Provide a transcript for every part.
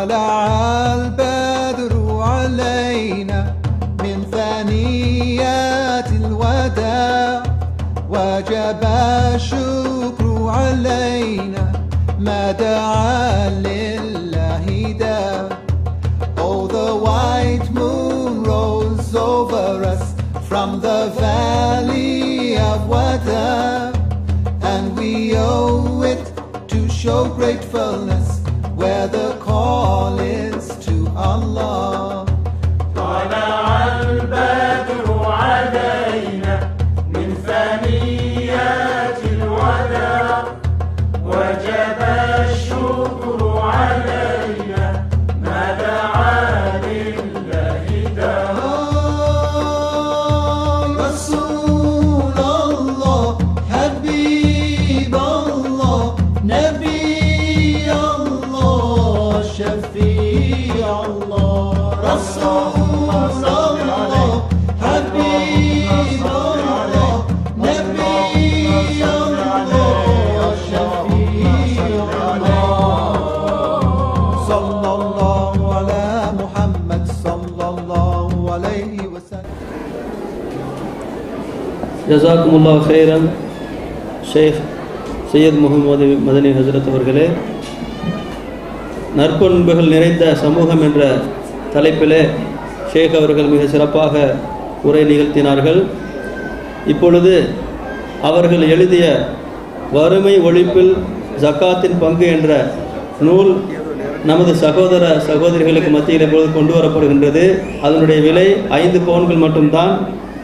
طلع البدر علينا من ثنيات الوداع وجب الشكر علينا ما دعا لله داع. Oh, the white moon rose over us from the valley of Wada, and we owe it to show gratefulness where the call is to Allah. طلع البدر علينا من ثنيات الوداع وجب الشكر علينا ما دعا لله داع. رسول الله حبيب الله نبي الله شفيع الله. رسول الله حبيب الله نبي الله شفيع الله. صلى الله على محمد صلى الله عليه وسلم. ஜஸாக்குமுல்லாஹ் ஹைரன். ஷேக் சையத் முகமது மதனி ஹசரத் அவர்களே, நற்பண்புகள் நிறைந்த சமூகம் என்ற தலைப்பிலே ஷேக் அவர்கள் மிக சிறப்பாக உரை நிகழ்த்தினார்கள். இப்பொழுது அவர்கள் எழுதிய வறுமை ஒழிப்பில் ஜக்காத்தின் பங்கு என்ற நூல் நமது சகோதர சகோதரிகளுக்கு மத்தியில் இப்பொழுது கொண்டு வரப்படுகின்றது. அதனுடைய விலை 5 பவுன்கள் மட்டும்தான்.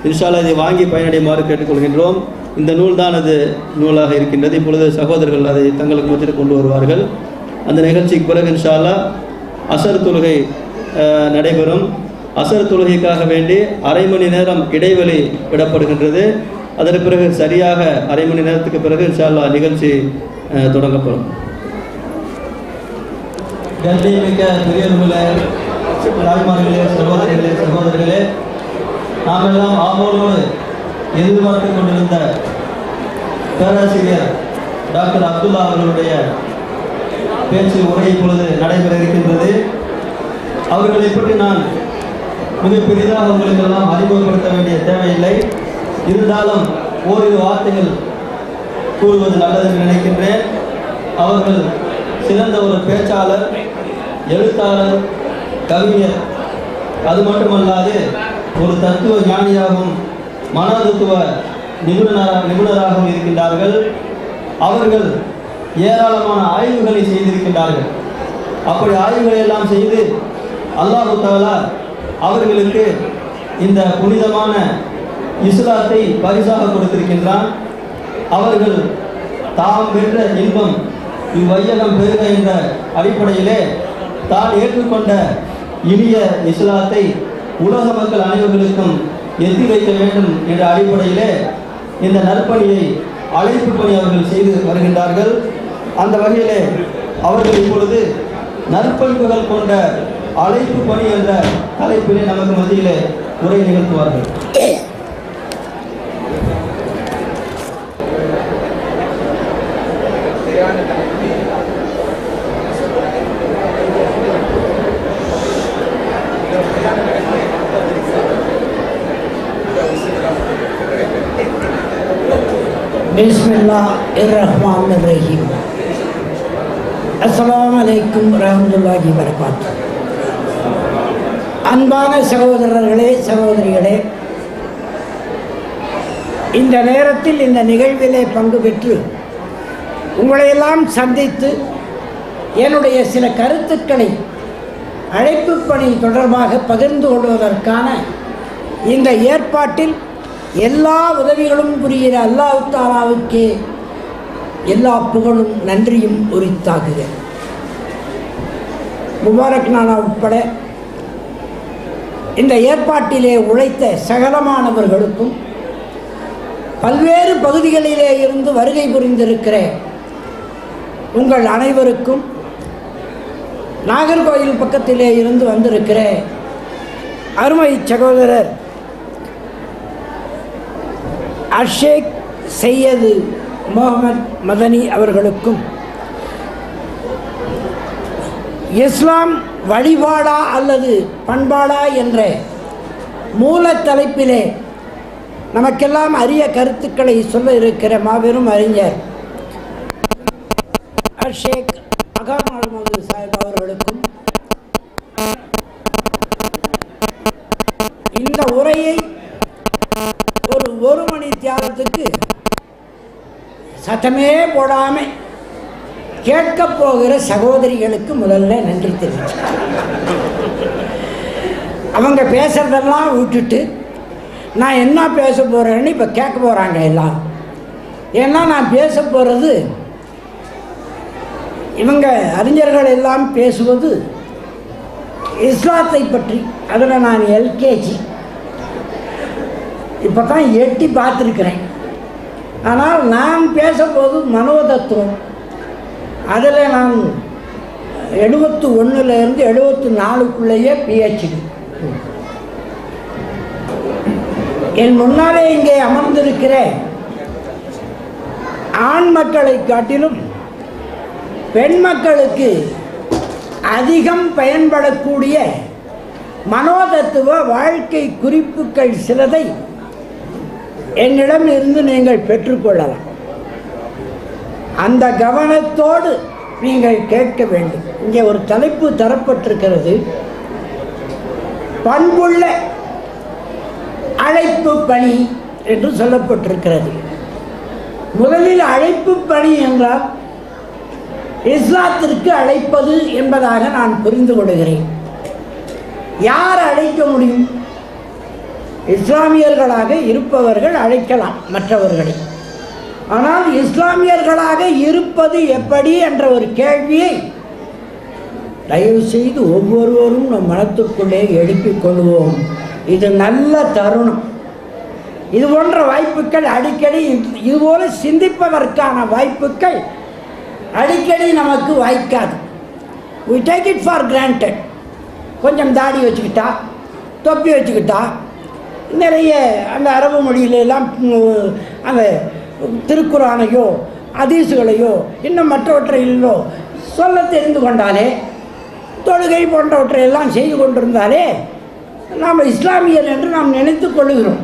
இன்ஷா அல்லாஹ் இதை வாங்கி பயனடையுமாறு கேட்டுக்கொள்கின்றோம். இந்த நூல் தான் அது நூலாக இருக்கின்றது. இப்பொழுது சகோதரர்கள் அதை தங்களுக்கு மத்தியில் கொண்டு வருவார்கள். அந்த நிகழ்ச்சிக்கு பிறகு இன்ஷா அல்லாஹ் அசர் தொழுகை நடைபெறும். அசர் தொழுகைக்காக வேண்டி அரை மணி நேரம் இடைவெளி விடப்படுகின்றது. அதற்கு பிறகு சரியாக அரை மணி நேரத்துக்கு பிறகு இன்ஷா அல்லாஹ் நிகழ்ச்சி தொடங்கப்படும். கண்ணியமிக்க பெரியவர்களே, தாய்மார்களே, சகோதரிகளே, சகோதரர்களே, நாமெல்லாம் ஆவலோடு எதிர்பார்த்து கொண்டிருந்த பேராசிரியர் டாக்டர் அப்துல்லா அவர்களுடைய பேச்சு உரை இப்பொழுது நடைபெற இருக்கின்றது. அவர்களை பற்றி நான் மிக பெரிதாக உங்களுக்கெல்லாம் அறிமுகப்படுத்த வேண்டிய தேவையில்லை. இருந்தாலும் ஓரிரு வார்த்தைகள் கூறுவது நல்லது என்று நினைக்கின்றேன். அவர்கள் சிறந்த ஒரு பேச்சாளர், எழுத்தாளர், கவிஞர், அது மட்டுமல்லாது ஒரு தத்துவ ஞானியாகவும் மனோதத்துவ நிபுணராகவும் இருக்கின்றார்கள். அவர்கள் ஏராளமான ஆய்வுகளை செய்திருக்கின்றார்கள். அப்படி ஆய்வுகளை எல்லாம் செய்து அல்லாஹ் தஆலா அவர்களுக்கு இந்த புனிதமான இஸ்லாத்தை பரிசாக கொடுத்திருக்கின்றான். அவர்கள் தாம் பெற்ற இன்பம் இவ்வையகம் பெறுக என்ற அடிப்படையிலே தான் ஏற்றுக்கொண்ட இனிய இஸ்லாத்தை உலக மக்கள் அனைவர்களுக்கும் எத்தி வைக்க வேண்டும் என்ற அடிப்படையிலே இந்த நற்பணியை அழைப்பு பணி அவர்கள் செய்து வருகின்றார்கள். அந்த வகையிலே அவர்கள் இப்பொழுது நற்பண்புகள் கொண்ட அழைப்பு பணி என்ற தலைப்பிலே நமக்கு மத்தியிலே உரை நிகழ்த்துவார்கள். பிஸ்மில்லாஹிர்ரஹ்மானிர்ரஹீம். அஸ்ஸலாமு அலைக்கும் வரஹ்மத்துல்லாஹி வபரகாத்துஹு. அன்பான சகோதரர்களே, சகோதரிகளே, இந்த நேரத்தில் இந்த நிகழ்விலே பங்கு பெற்று உங்களையெல்லாம் சந்தித்து என்னுடைய சில கருத்துக்களை அழைப்பு பணி தொடர்பாக பகிர்ந்து கொள்வதற்கான இந்த ஏற்பாட்டில் எல்லா உதவிகளும் புரிகிற அல்லாஹ் தஆலாவுக்கே எல்லா புகழும் நன்றியும் உரித்தாகுக. முபாரக் நானா உட்பட இந்த ஏற்பாட்டிலே உழைத்த சகலமானவர்களுக்கும் பல்வேறு பகுதிகளிலே இருந்து வருகை புரிந்திருக்கிற உங்கள் அனைவருக்கும், நாகர்கோயில் பக்கத்திலே இருந்து வந்திருக்கிற அருமை சகோதரர் ஷேக் சையது முகமது மதனி அவர்களுக்கும், இஸ்லாம் வழிபாடா அல்லது பண்பாடா என்ற மூல தலைப்பிலே நமக்கெல்லாம் அரிய கருத்துக்களை சொல்ல இருக்கிற மாபெரும் அறிஞர் ஷேக் அகார் முகமது சாஹிப் அவர்களுக்கும் இந்த உரையை ஒரு மணி தியாகத்துக்கு சத்தமே போடாமல் கேட்க போகிற சகோதரிகளுக்கு முதல்ல நன்றி தெரிவிச்சுக்கிறேன். அவங்க பேசுறதெல்லாம் விட்டுட்டு நான் என்ன பேச போகிறேன்னு இப்போ கேட்க போகிறாங்க எல்லாம். ஏன்னா நான் பேச போகிறது இவங்க அறிஞர்கள் எல்லாம் பேசுவது இஸ்லாத்தை பற்றி. அதில் நான் எல்கேஜி இப்போ தான் எட்டி பார்த்துருக்கிறேன். ஆனால் நான் பேசும்போது மனோதத்துவம், அதில் நான் 71லேருந்து 74க்குள்ளேயே PhD. என் முன்னாலே இங்கே அமர்ந்திருக்கிற ஆண் மக்களை காட்டிலும் பெண் மக்களுக்கு அதிகம் பயன்படக்கூடிய மனோதத்துவ வாழ்க்கை குறிப்புகள் சிலதை என்னிடம் இருந்து நீங்கள் பெற்றுக்கொள்ளலாம். அந்த கவனத்தோடு நீங்கள் கேட்க வேண்டும். இங்கே ஒரு தலைப்பு தரப்பட்டிருக்கிறது, பண்புள்ள அழைப்பு பணி என்று சொல்லப்பட்டிருக்கிறது. முதலில் அழைப்பு பணி என்றால் இஸ்லாத்திற்கு அழைப்பது என்பதாக நான் புரிந்து கொள்கிறேன். யார் அழைக்க முடியும்? இஸ்லாமியர்களாக இருப்பவர்கள் அழைக்கலாம் மற்றவர்களை. ஆனால் இஸ்லாமியர்களாக இருப்பது எப்படி என்ற ஒரு கேள்வியை தயவு செய்து ஒவ்வொருவரும் நம் மனத்துக்குள்ளே எழுப்பிக் கொள்வோம். இது நல்ல தருணம். இது போன்ற வாய்ப்புகள் அடிக்கடி, இதுபோல சிந்திப்பதற்கான வாய்ப்புகள் அடிக்கடி நமக்கு வாய்க்காது. we take it for granted. கொஞ்சம் தாடி வச்சுக்கிட்டா, தொப்பி வச்சுக்கிட்டா, நிறைய அந்த அரபு மொழியிலெல்லாம் அந்த திருக்குறானையோ ஹதீஸுகளையோ இன்னும் மற்றவற்றையிலோ சொல்ல தெரிந்து கொண்டாலே, தொழுகை போன்றவற்றையெல்லாம் செய்து கொண்டிருந்தாலே நாம் இஸ்லாமியர் என்று நாம் நினைத்து கொள்ளுகிறோம்.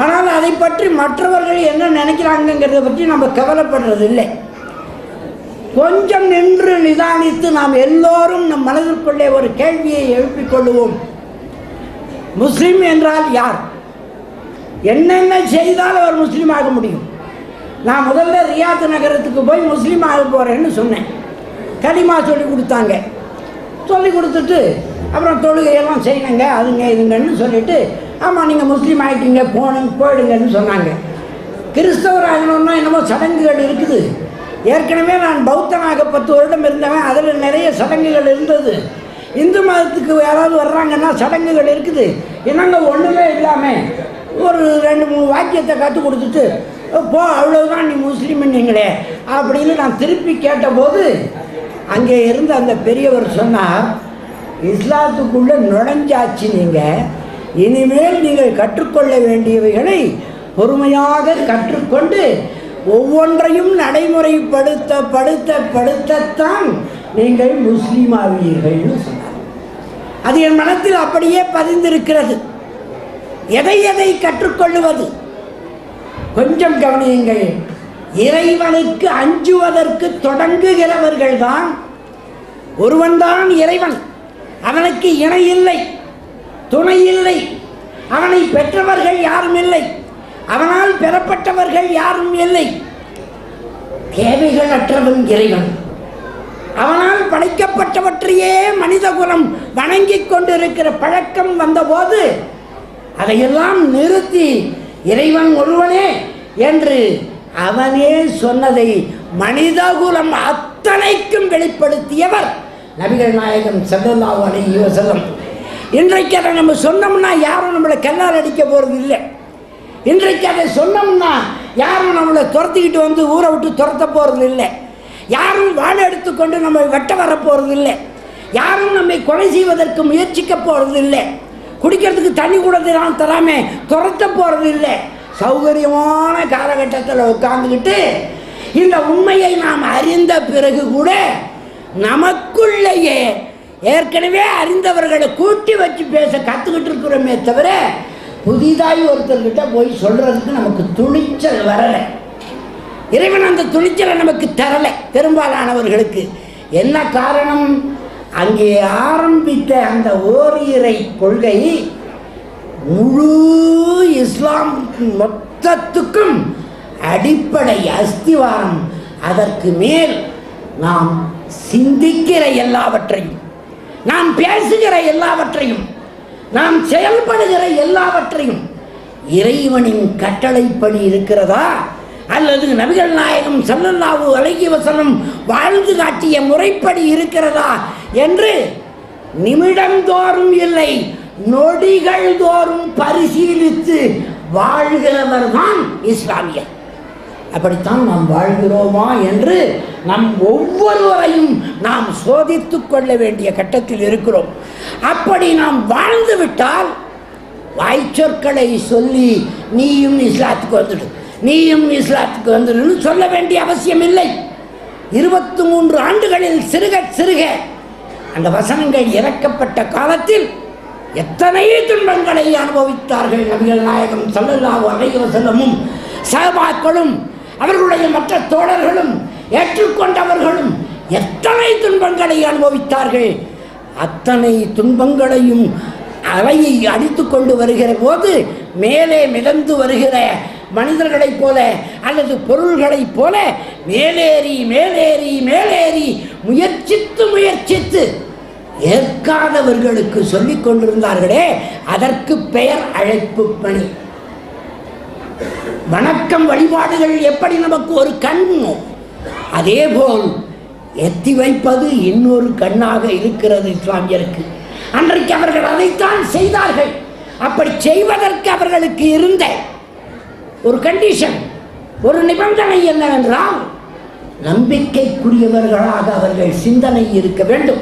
ஆனால் அதை பற்றி மற்றவர்கள் என்ன நினைக்கிறாங்கிறத பற்றி நம்ம கவலைப்படுறதில்லை. கொஞ்சம் நின்று நிதானித்து நாம் எல்லோரும் நம் மனதிற்குள்ளே ஒரு கேள்வியை எழுப்பிக் கொள்ளுவோம். முஸ்லீம் என்றால் யார்? என்னென்ன செய்தால் அவர் முஸ்லீம் ஆக முடியும்? நான் முதல்ல ரியாத் நகரத்துக்கு போய் முஸ்லீம் ஆக போகிறேன்னு சொன்னேன். கலிமா சொல்லி கொடுத்தாங்க. சொல்லி கொடுத்துட்டு அப்புறம் தொழுகையெல்லாம் செய்யணுங்க, அதுங்க இதுங்கன்னு சொல்லிவிட்டு, ஆமாம் நீங்கள் முஸ்லீம் ஆகிட்டீங்க, போயிடுங்கன்னு சொன்னாங்க. கிறிஸ்தவர் ஆகணுன்னா என்னமோ சடங்குகள் இருக்குது. ஏற்கனவே நான் பௌத்தனாக 10 வருடம் இருந்தவன். அதில் நிறைய சடங்குகள் இருந்தது. இந்து மதத்துக்கு யாராவது வர்றாங்கன்னா சடங்குகள் இருக்குது. என்னங்க ஒன்றுமே இல்லாமல் ஒரு 2-3 வாக்கியத்தை கற்றுக் கொடுத்துட்டு போ, அவ்வளவுதான் நீ முஸ்லீம்னீங்களே அப்படின்னு நான் திருப்பி கேட்டபோது அங்கே இருந்த அந்த பெரியவர் சொன்னார், இஸ்லாத்துக்குள்ளே நுழைஞ்சாச்சு நீங்கள், இனிமேல் நீங்கள் கற்றுக்கொள்ள வேண்டியவைகளை பொறுமையாக கற்றுக்கொண்டு ஒவ்வொன்றையும் நடைமுறைப்படுத்தத்தான் நீங்கள் முஸ்லீம் ஆவீர்கள்னு சொன்னார். அது என் மனத்தில் அப்படியே பதிந்திருக்கிறது. எதை எதை கற்றுக்கொள்ளுவது? கொஞ்சம் கவனியுங்கள். இறைவனுக்கு அஞ்சுவதற்கு தொடங்குகிறவர்கள்தான். ஒருவன்தான் இறைவன், அவனுக்கு இணை இல்லை, துணை இல்லை, அவனை பெற்றவர்கள் யாரும் இல்லை, அவனால் பெறப்பட்டவர்கள் யாரும் இல்லை. தேவைகள் அற்றவன் இறைவன். அவனால் படைக்கப்பட்டவற்றையே மனித குலம் வணங்கிக் கொண்டிருக்கிற பழக்கம் வந்தபோது அதையெல்லாம் நிறுத்தி இறைவன் ஒருவனே என்று அவனே சொன்னதை மனிதகுலம் அத்தனைக்கும் வெளிப்படுத்தியவர் நபிகள் நாயகம் ஸல்லல்லாஹு அலைஹி வஸல்லம். இன்றைக்கு அதை நம்ம சொன்னோம்னா யாரும் நம்மளை கல்லால் அடிக்க போகிறது இல்லை. இன்றைக்கு அதை சொன்னோம்னா யாரும் நம்மளை துரத்திக்கிட்டு வந்து ஊரை விட்டு துரத்த போகிறது இல்லை. யாரும் வாழை எடுத்துக்கொண்டு நம்ம வெட்ட வர போகிறது இல்லை. யாரும் நம்மை கொலை செய்வதற்கு முயற்சிக்க போகிறது இல்லை. குடிக்கிறதுக்கு தண்ணி கூட தராமல் துரத்த போகிறது இல்லை. சௌகரியமான காலகட்டத்தில் உட்கார்ந்துக்கிட்டு இந்த உண்மையை நாம் அறிந்த பிறகு கூட நமக்குள்ளேயே ஏற்கனவே அறிந்தவர்களை கூட்டி வச்சு பேச கற்றுக்கிட்டு இருக்கிறோமே தவிர புதிதாய் ஒருத்தர்கிட்ட போய் சொல்கிறதுக்கு நமக்கு துணிச்சல் வரலை. இறைவன் அந்த துணிச்சலை நமக்கு தரலை பெரும்பாலானவர்களுக்கு. என்ன காரணம்? அங்கே ஆரம்பித்த அந்த ஓரிரை கொள்கை முழு இஸ்லாம் மொத்தத்துக்கும் அடிப்படை அஸ்திவாரம். அதற்கு மேல் நாம் சிந்திக்கிற எல்லாவற்றையும், நாம் பேசுகிற எல்லாவற்றையும், நாம் செயல்படுகிற எல்லாவற்றையும் இறைவனின் கட்டளைப்படி இருக்கிறதா அல்லது நபிகள் நாயகம் ஸல்லல்லாஹு அலைஹி வஸல்லம் வாழ்ந்து காட்டிய முறைப்படி இருக்கிறதா என்று நிமிடந்தோறும் இல்லை நொடிகள் தோறும் பரிசீலித்து வாழ்கிறவர் தான் இஸ்லாமியர். அப்படித்தான் நாம் வாழ்கிறோமா என்று நம் ஒவ்வொருவரையும் நாம் சோதித்து கொள்ள வேண்டிய கட்டத்தில் இருக்கிறோம். அப்படி நாம் வாழ்ந்து விட்டால் வாய்ச்சொற்களை சொல்லி நீயும் இஸ்லாத்துக்கு வந்துடு, நீயும் இஸ்லாத்துக்கு வந்துடுன்னு சொல்ல வேண்டிய அவசியம் இல்லை. 23 ஆண்டுகளில் சிறுக சிறுக அந்த வசனங்கள் இறக்கப்பட்ட காலத்தில் எத்தனை துன்பங்களை அனுபவித்தார்கள் நபிகள் நாயகம் ஸல்லல்லாஹு அலைஹி வஸல்லமும் சஹாபாக்களும் அவர்களுடைய மற்ற தோழர்களும் ஏற்றுக்கொண்டவர்களும் எத்தனை துன்பங்களை அனுபவித்தார்கள். அத்தனை துன்பங்களையும் அலையை அடித்து கொண்டு வருகிற போது மேலே மிதந்து வருகிற மனிதர்களைப் போல அல்லது பொருள்களைப் போல மேலேறி மேலேறி மேலேறி முயற்சித்து முயற்சித்து ஏற்காதவர்களுக்கு சொல்லிக் கொண்டிருந்தார்களே, அதற்கு பெயர் அழைப்பு பணி. வணக்கம் வழிபாடுகள் எப்படி நமக்கு ஒரு கண்ணோ, அதேபோல் எத்தி வைப்பது இன்னொரு கண்ணாக இருக்கிறது இஸ்லாமியருக்கு. அன்றைக்கு அவர்கள் அதைத்தான் செய்தார்கள். அப்படி செய்வதற்கு அவர்களுக்கு இருந்த ஒரு கண்டிஷன், ஒரு நிபந்தனை என்னவென்றால், நம்பிக்கைக்குரியவர்களாக அவர்கள் சிந்தனை இருக்க வேண்டும்,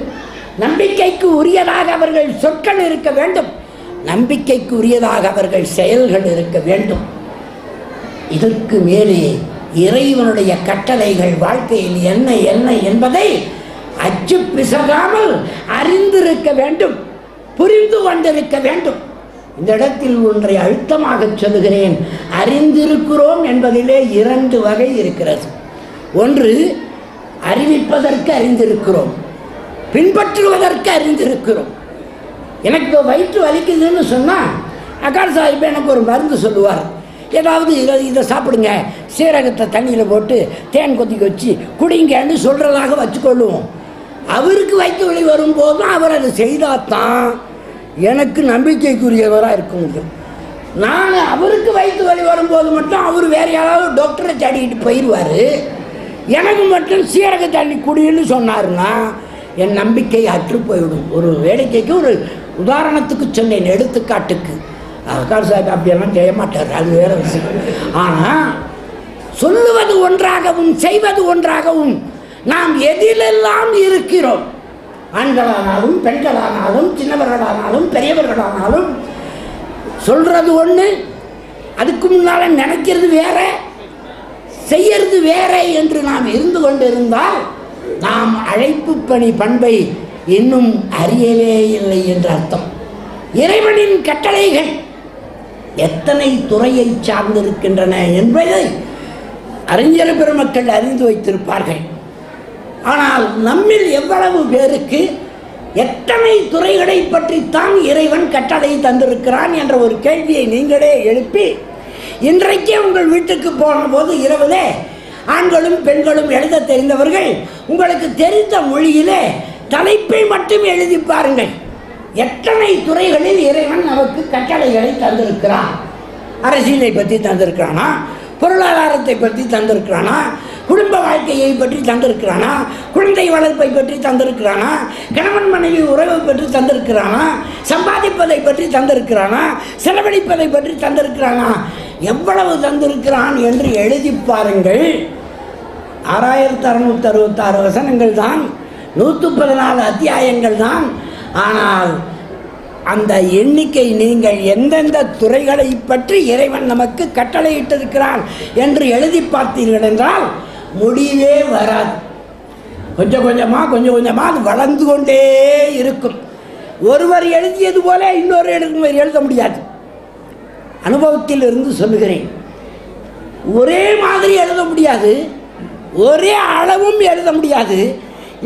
நம்பிக்கைக்கு உரியதாக அவர்கள் சொற்கள் இருக்க வேண்டும், நம்பிக்கைக்கு உரியதாக அவர்கள் செயல்கள் இருக்க வேண்டும். இதற்கு மேலே இறைவனுடைய கட்டளைகள் வாழ்க்கையில் என்ன என்ன என்பதை அச்சு பிசகாமல் அறிந்திருக்க வேண்டும், புரிந்து கொண்டிருக்க வேண்டும். இந்த இடத்தில் ஒன்றை அழுத்தமாக சொல்லுகிறேன். அறிந்திருக்கிறோம் என்பதிலே 2 வகை இருக்கிறது. ஒன்று, அறிவிப்பதற்கு அறிந்திருக்கிறோம், பின்பற்றுவதற்கு அறிந்திருக்கிறோம். எனக்கு வயிற்று வலிக்குதுன்னு சொன்னால் அக்கால் சாஹிப் எனக்கு ஒரு மருந்து சொல்லுவார். ஏதாவது இதை சாப்பிடுங்க, சீரகத்தை தண்ணியில் போட்டு தேன் கொதிக்க வச்சு குடிங்கன்னு சொல்கிறதாக வச்சுக்கொள்ளுவோம். அவருக்கு வயிற்று வலி வரும்போதும் அவர் அதை செய்தால் தான் எனக்கு நம்பிக்கைக்குரியவராக இருக்க முடியும். நான் அவருக்கு வயிற்று வலி வரும்போது மட்டும் அவர் வேறு யாராவது டாக்டரை தேடிக்கிட்டு போயிடுவார். எனக்கு மட்டும் சீரக தண்ணி குடின்னு சொன்னார்னா என் நம்பிக்கை அற்று போய்விடும். ஒரு வேடிக்கைக்கு ஒரு உதாரணத்துக்கு சொன்னேன், எடுத்துக்காட்டுக்கு. அக்கால் சாஹிப் அப்படியெல்லாம் செய்ய மாட்டார், அது வேறு விஷயம். ஆனால் சொல்லுவது ஒன்றாகவும் செய்வது ஒன்றாகவும் நாம் எதிலெல்லாம் இருக்கிறோம், ஆண்களானாலும் பெண்களானாலும் சின்னவர்களானாலும் பெரியவர்களானாலும், சொல்கிறது ஒன்று, அதுக்கு முன்னால் நினைக்கிறது வேற, செய்யறது வேற என்று நாம் இருந்து கொண்டிருந்தால் நாம் அழைப்பு பணி பண்பை இன்னும் அறியவே இல்லை என்று அர்த்தம். இறைவனின் கட்டளைகள் எத்தனை துறையை சார்ந்திருக்கின்றன என்பதை அறிஞர் பெருமக்கள் அறிந்து வைத்திருப்பார்கள். ஆனால் நம்மில் எவ்வளவு பேருக்கு எத்தனை துறைகளை பற்றித்தான் இறைவன் கட்டளை தந்திருக்கிறான் என்ற ஒரு கேள்வியை நீங்களே எழுப்பி, இன்றைக்கே உங்கள் வீட்டுக்கு போன போது இரவிலே ஆண்களும் பெண்களும் எழுத தெரிந்தவர்கள் உங்களுக்கு தெரிந்த மொழியிலே தலைப்பை மட்டும் எழுதி பாருங்கள். எத்தனை துறைகளில் இறைவன் நமக்கு கட்டளைகளை தந்திருக்கிறான். அரசியலை பற்றி தந்திருக்கிறானா, பொருளாதாரத்தை பற்றி தந்திருக்கிறானா, குடும்ப வாழ்க்கையை பற்றி தந்திருக்கிறானா, குழந்தை வளர்ப்பை பற்றி தந்திருக்கிறானா, கணவன் மனைவி உறவை பற்றி தந்திருக்கிறானா, சம்பாதிப்பதை பற்றி தந்திருக்கிறானா, செலவழிப்பதை பற்றி தந்திருக்கிறானா, எவ்வளவு தந்திருக்கிறான் என்று எழுதி பாருங்கள். 6666 வசனங்கள் தான், 114 அத்தியாயங்கள் தான். ஆனால் அந்த எண்ணிக்கை நீங்கள் எந்தெந்த துறைகளை பற்றி இறைவன் நமக்கு கட்டளையிட்டிருக்கிறான் என்று எழுதி பார்த்தீர்கள் என்றால் முடிவே வராது. கொஞ்சம் கொஞ்சமாக அது வளர்ந்து கொண்டே இருக்கும். ஒருவர் எழுதியது போல இன்னொரு எழுத முடியாது. அனுபவத்தில் இருந்து சொல்லுகிறேன். ஒரே மாதிரி எழுத முடியாது, ஒரே அளவும் எழுத முடியாது.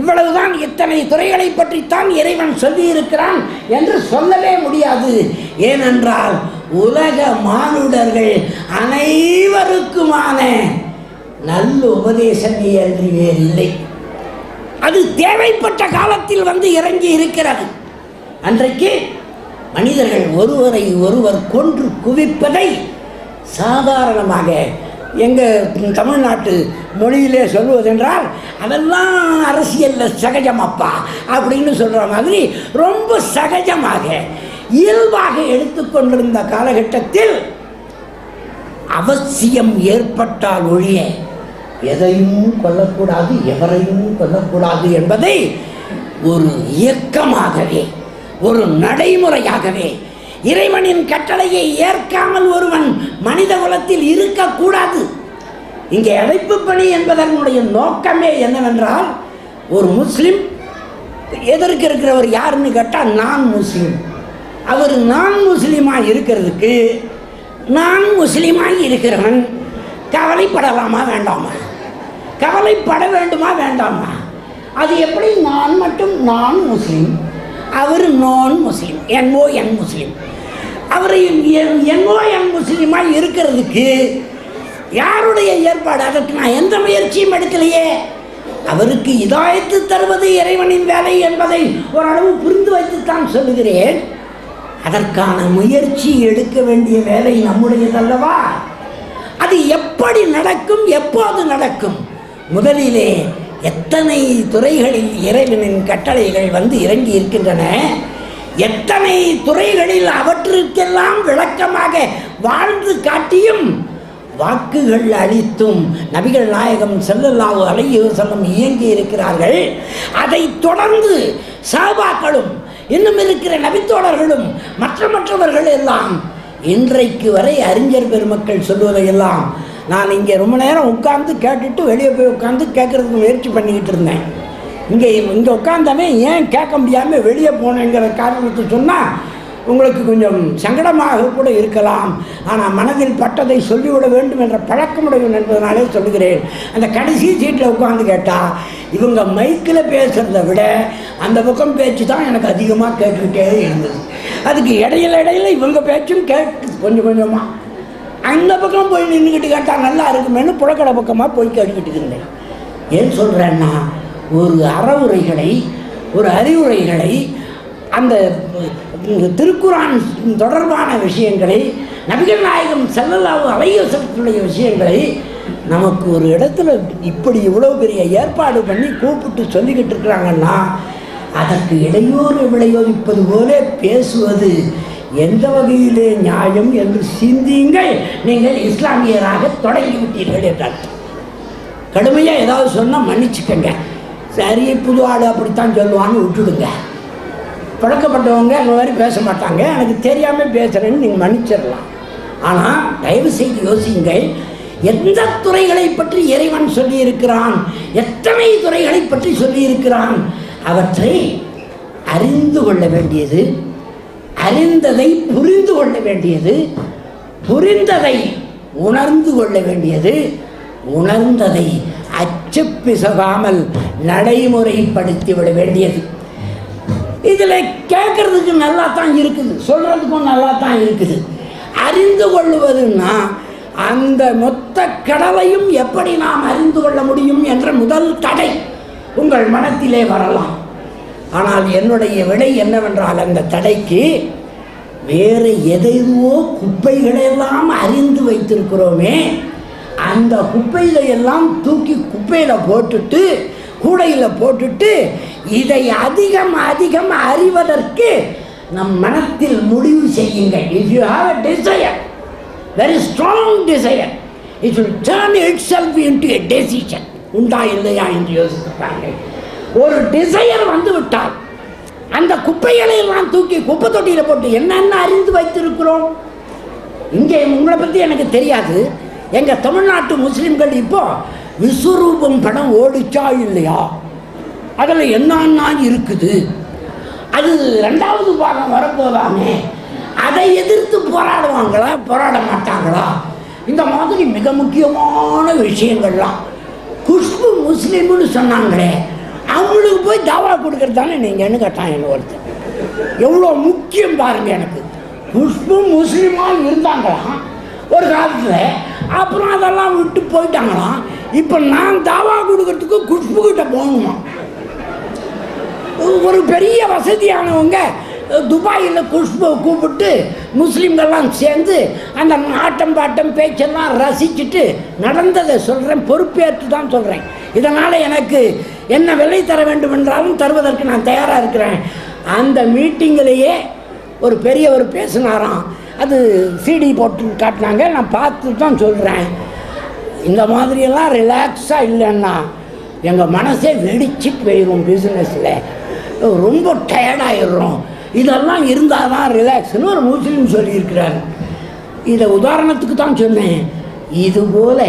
இவ்வளவுதான், இத்தனை துறைகளை பற்றித்தான் இறைவன் சொல்லியிருக்கிறான் என்று சொல்லவே முடியாது. ஏனென்றால் உலக மானுடர்கள் அனைவருக்குமான நல்ல உபதேசமே அன்றி வேறில்லை. அது தேவைப்பட்ட காலத்தில் வந்து இறங்கி இருக்கிறது. அன்றைக்கு மனிதர்கள் ஒருவரை ஒருவர் கொன்று குவிப்பதை சாதாரணமாக எங்கள் தமிழ்நாட்டு மொழியிலே சொல்வதென்றால் அதெல்லாம் அரசியலில் சகஜமப்பா அப்படின்னு சொல்கிற மாதிரி ரொம்ப சகஜமாக இயல்பாக எடுத்துக்கொண்டிருந்த காலகட்டத்தில் அவசியம் ஏற்பட்டால் ஒழிய எதையும் கொல்லக்கூடாது, எவரையும் கொல்லக்கூடாது என்பதை ஒரு இயக்கமாகவே, ஒரு நடைமுறையாகவே, இறைவனின் கட்டளையை ஏற்காமல் ஒருவன் மனித குலத்தில் இருக்கக்கூடாது. இங்கே அழைப்பு பணி என்பதனுடைய நோக்கமே என்னவென்றால், ஒரு முஸ்லிம் எதற்கு இருக்கிறவர் யாருன்னு கேட்டால் நான் முஸ்லீம். அவர் நான் முஸ்லீமாக இருக்கிறதுக்கு நான் முஸ்லீமாக இருக்கிறவன் கவலைப்படலாமா வேண்டாமா? கவலைப்பட வேண்டுமா வேண்டாமா? அது எப்படி? நான் மட்டும் நான் முஸ்லீம், அவர் நான் முஸ்லீம், என் முஸ்லீம். அவரை என் முஸ்லீமாக இருக்கிறதுக்கு யாருடைய ஏற்பாடு? அதற்கு நான் எந்த முயற்சியும் எடுக்கலையே. அவருக்கு இதாயத்து தருவது இறைவனின் வேலை என்பதை ஓரளவு புரிந்து வைத்துத்தான் சொல்லுகிறேன். அதற்கான முயற்சி எடுக்க வேண்டிய வேலை நம்முடையதல்லவா? அது எப்படி நடக்கும், எப்போது நடக்கும்? முதலிலே எத்தனை துறைகளில் இறைவனின் கட்டளைகள் வந்து இறங்கி இருக்கின்றன, எத்தனை துறைகளில் அவற்றுக்கெல்லாம் விளக்கமாக வாழ்ந்து காட்டியும் வாக்குகள் அளித்தும் நபிகள் நாயகம் ஸல்லல்லாஹு அலைஹி வஸல்லம் இயங்கி இருக்கிறார்கள். அதை தொடர்ந்து சஹாபாக்களும் இன்னும் இருக்கிற நபித்தோழர்களும் மற்றவர்கள் எல்லாம் இன்றைக்கு வரை அறிஞர் பெருமக்கள் சொல்வதையெல்லாம் நான் இங்கே ரொம்ப நேரம் உட்கார்ந்து கேட்டுட்டு வெளியே போய் உட்காந்து கேட்கறதுக்கு முயற்சி பண்ணிக்கிட்டு இருந்தேன். இங்கே உட்காந்தவே ஏன் கேட்க முடியாமல் வெளியே போனேங்கிற காரணத்தை சொன்னால் உங்களுக்கு கொஞ்சம் சங்கடமாக கூட இருக்கலாம். ஆனால் மனதில் பட்டதை சொல்லிவிட வேண்டும் என்ற பழக்கமுடையவன் என்பதனாலே சொல்லுகிறேன். அந்த கடைசி சீட்டில் உட்காந்து கேட்டால் இவங்க மைக்கில் பேசுகிறத விட அந்த பக்கம் பேச்சு தான் எனக்கு அதிகமாக கேட்டுக்கிட்டே இருந்தது. அதுக்கு இடையில இவங்க பேச்சும் கேட்டு கொஞ்சமாக அந்த பக்கம் போய் நின்றுக்கிட்டு கேட்டால் நல்லா இருக்குமேனு புழக்கடை பக்கமாக போய் கேட்டுக்கிட்டு இருந்தேன். ஏன் சொல்கிறேன்னா, ஒரு அறவுரைகளை, ஒரு அறிவுரைகளை, அந்த திருக்குரான் தொடர்பான விஷயங்களை, நபிகள் நாயகம் ஸல்லல்லாஹு அலைஹி வஸல்லம் விஷயங்களை நமக்கு ஒரு இடத்துல இப்படி இவ்வளோ பெரிய ஏற்பாடு பண்ணி கூப்பிட்டு சொல்லிக்கிட்டு இருக்கிறாங்கன்னா அதற்கு இடையூறு விளைவிப்பது போல பேசுவது எந்த வகையிலே நியாயம் என்று சிந்தியுங்கள். நீங்கள் இஸ்லாமியராக தொடங்கிவிட்டீர்கள் என்றார். கடுமையாக ஏதாவது சொன்னால் மன்னிச்சுக்கங்க, சரி புது ஆடு அப்படித்தான் சொல்லுவான்னு விட்டுடுங்க. பழக்கப்பட்டவங்க அந்த மாதிரி பேச மாட்டாங்க, எனக்கு தெரியாமல் பேசுகிறேன்னு நீங்கள் மன்னிச்சிடலாம். ஆனால் தயவு செய்து யோசியுங்கள், எந்த துறைகளை பற்றி இறைவன் சொல்லியிருக்கிறான், எத்தனை துறைகளை பற்றி சொல்லியிருக்கிறான், அவற்றை அறிந்து கொள்ள வேண்டியது, அறிந்ததை புரிந்து கொள்ள வேண்டியது, புரிந்ததை உணர்ந்து கொள்ள வேண்டியது, உணர்ந்ததை அச்சு பிசகாமல் நடைமுறைப்படுத்திவிட வேண்டியது. இதில் கேட்கறதுக்கு நல்லா தான் இருக்குது, சொல்கிறதுக்கும் நல்லா தான் இருக்குது. அறிந்து கொள்ளுவதுன்னா அந்த மொத்த கடலையும் எப்படி நாம் அறிந்து கொள்ள முடியும் என்ற முதல் தடை உங்கள் மனத்திலே வரலாம். ஆனால் என்னுடைய விடை என்னவென்றால், அந்த தடைக்கு வேறு எதையோ குப்பைகளெல்லாம் அறிந்து வைத்திருக்கிறோமே, அந்த குப்பைகளையெல்லாம் தூக்கி குப்பையில் போட்டுட்டு கூடையில் போட்டுட்டு இதை அதிகம் அறிவதற்கு நம் மனத்தில் முடிவு செய்யுங்கள். If you have a desire, very strong desire, it will turn itself into a decision. உண்டா இல்லையா என்று யோசிப்பாங்க. ஒரு டிசையர் வந்து விட்டால் அந்த குப்பைகளை எல்லாம் தூக்கி குப்பை தொட்டியில் போட்டு என்னென்ன அறிந்து வைத்திருக்கிறோம். இங்கே உங்களை பற்றி எனக்கு தெரியாது, எங்கள் தமிழ்நாட்டு முஸ்லீம்கள் இப்போ விஸ்வரூபம் படம் ஓடிச்சா இல்லையா அதில் என்னன்னா இருக்குது, அது 2வது பாகம் வரப்போதாமே, அதை எதிர்த்து போராடுவாங்களா போராட மாட்டாங்களா, இந்த மாதிரி மிக முக்கியமான விஷயங்கள்லாம். குஷ்பு முஸ்லீம்னு சொன்னாங்களே, அவங்களுக்கு போய் தாவா கொடுக்கறது தானே நீங்கன்னு கேட்டான் என்ன ஒருத்தர். எவ்வளோ முக்கியம் பாருங்க. எனக்கு குஷ்பு முஸ்லீமாக இருந்தாங்களாம் ஒரு காலத்தில், அப்புறம் அதெல்லாம் விட்டு போயிட்டாங்களாம். இப்போ நான் தாவா கொடுக்கறதுக்கு குஷ்பு கிட்ட போகணுமா? ஒரு பெரிய வசதியானவங்க துபாயில் குஷ்புவை கூப்பிட்டு முஸ்லீம்கள்லாம் சேர்ந்து அந்த ஆட்டம் பாட்டம் பேச்செல்லாம் ரசிச்சுட்டு நடந்ததை சொல்கிறேன், பொறுப்பேற்று தான் சொல்கிறேன். இதனால் எனக்கு என்ன விலை தர வேண்டும் என்றாலும் தருவதற்கு நான் தயாராக இருக்கிறேன். அந்த மீட்டிங்கிலேயே ஒரு பெரியவர் பேசினாராம், அது சிடி போட்டு காட்டினாங்க, நான் பார்த்து தான் சொல்கிறேன். இந்த மாதிரியெல்லாம் ரிலாக்ஸாக இல்லைன்னா எங்கள் மனசே வெடிச்சு போயிடும், பிஸ்னஸில் ரொம்ப டயர்டாகிடுறோம், இதெல்லாம் இருந்தால் தான் ரிலாக்ஸ்னு ஒரு முஸ்லீம் சொல்லியிருக்கிறார். இதை உதாரணத்துக்கு தான் சொன்னேன். இதுபோல்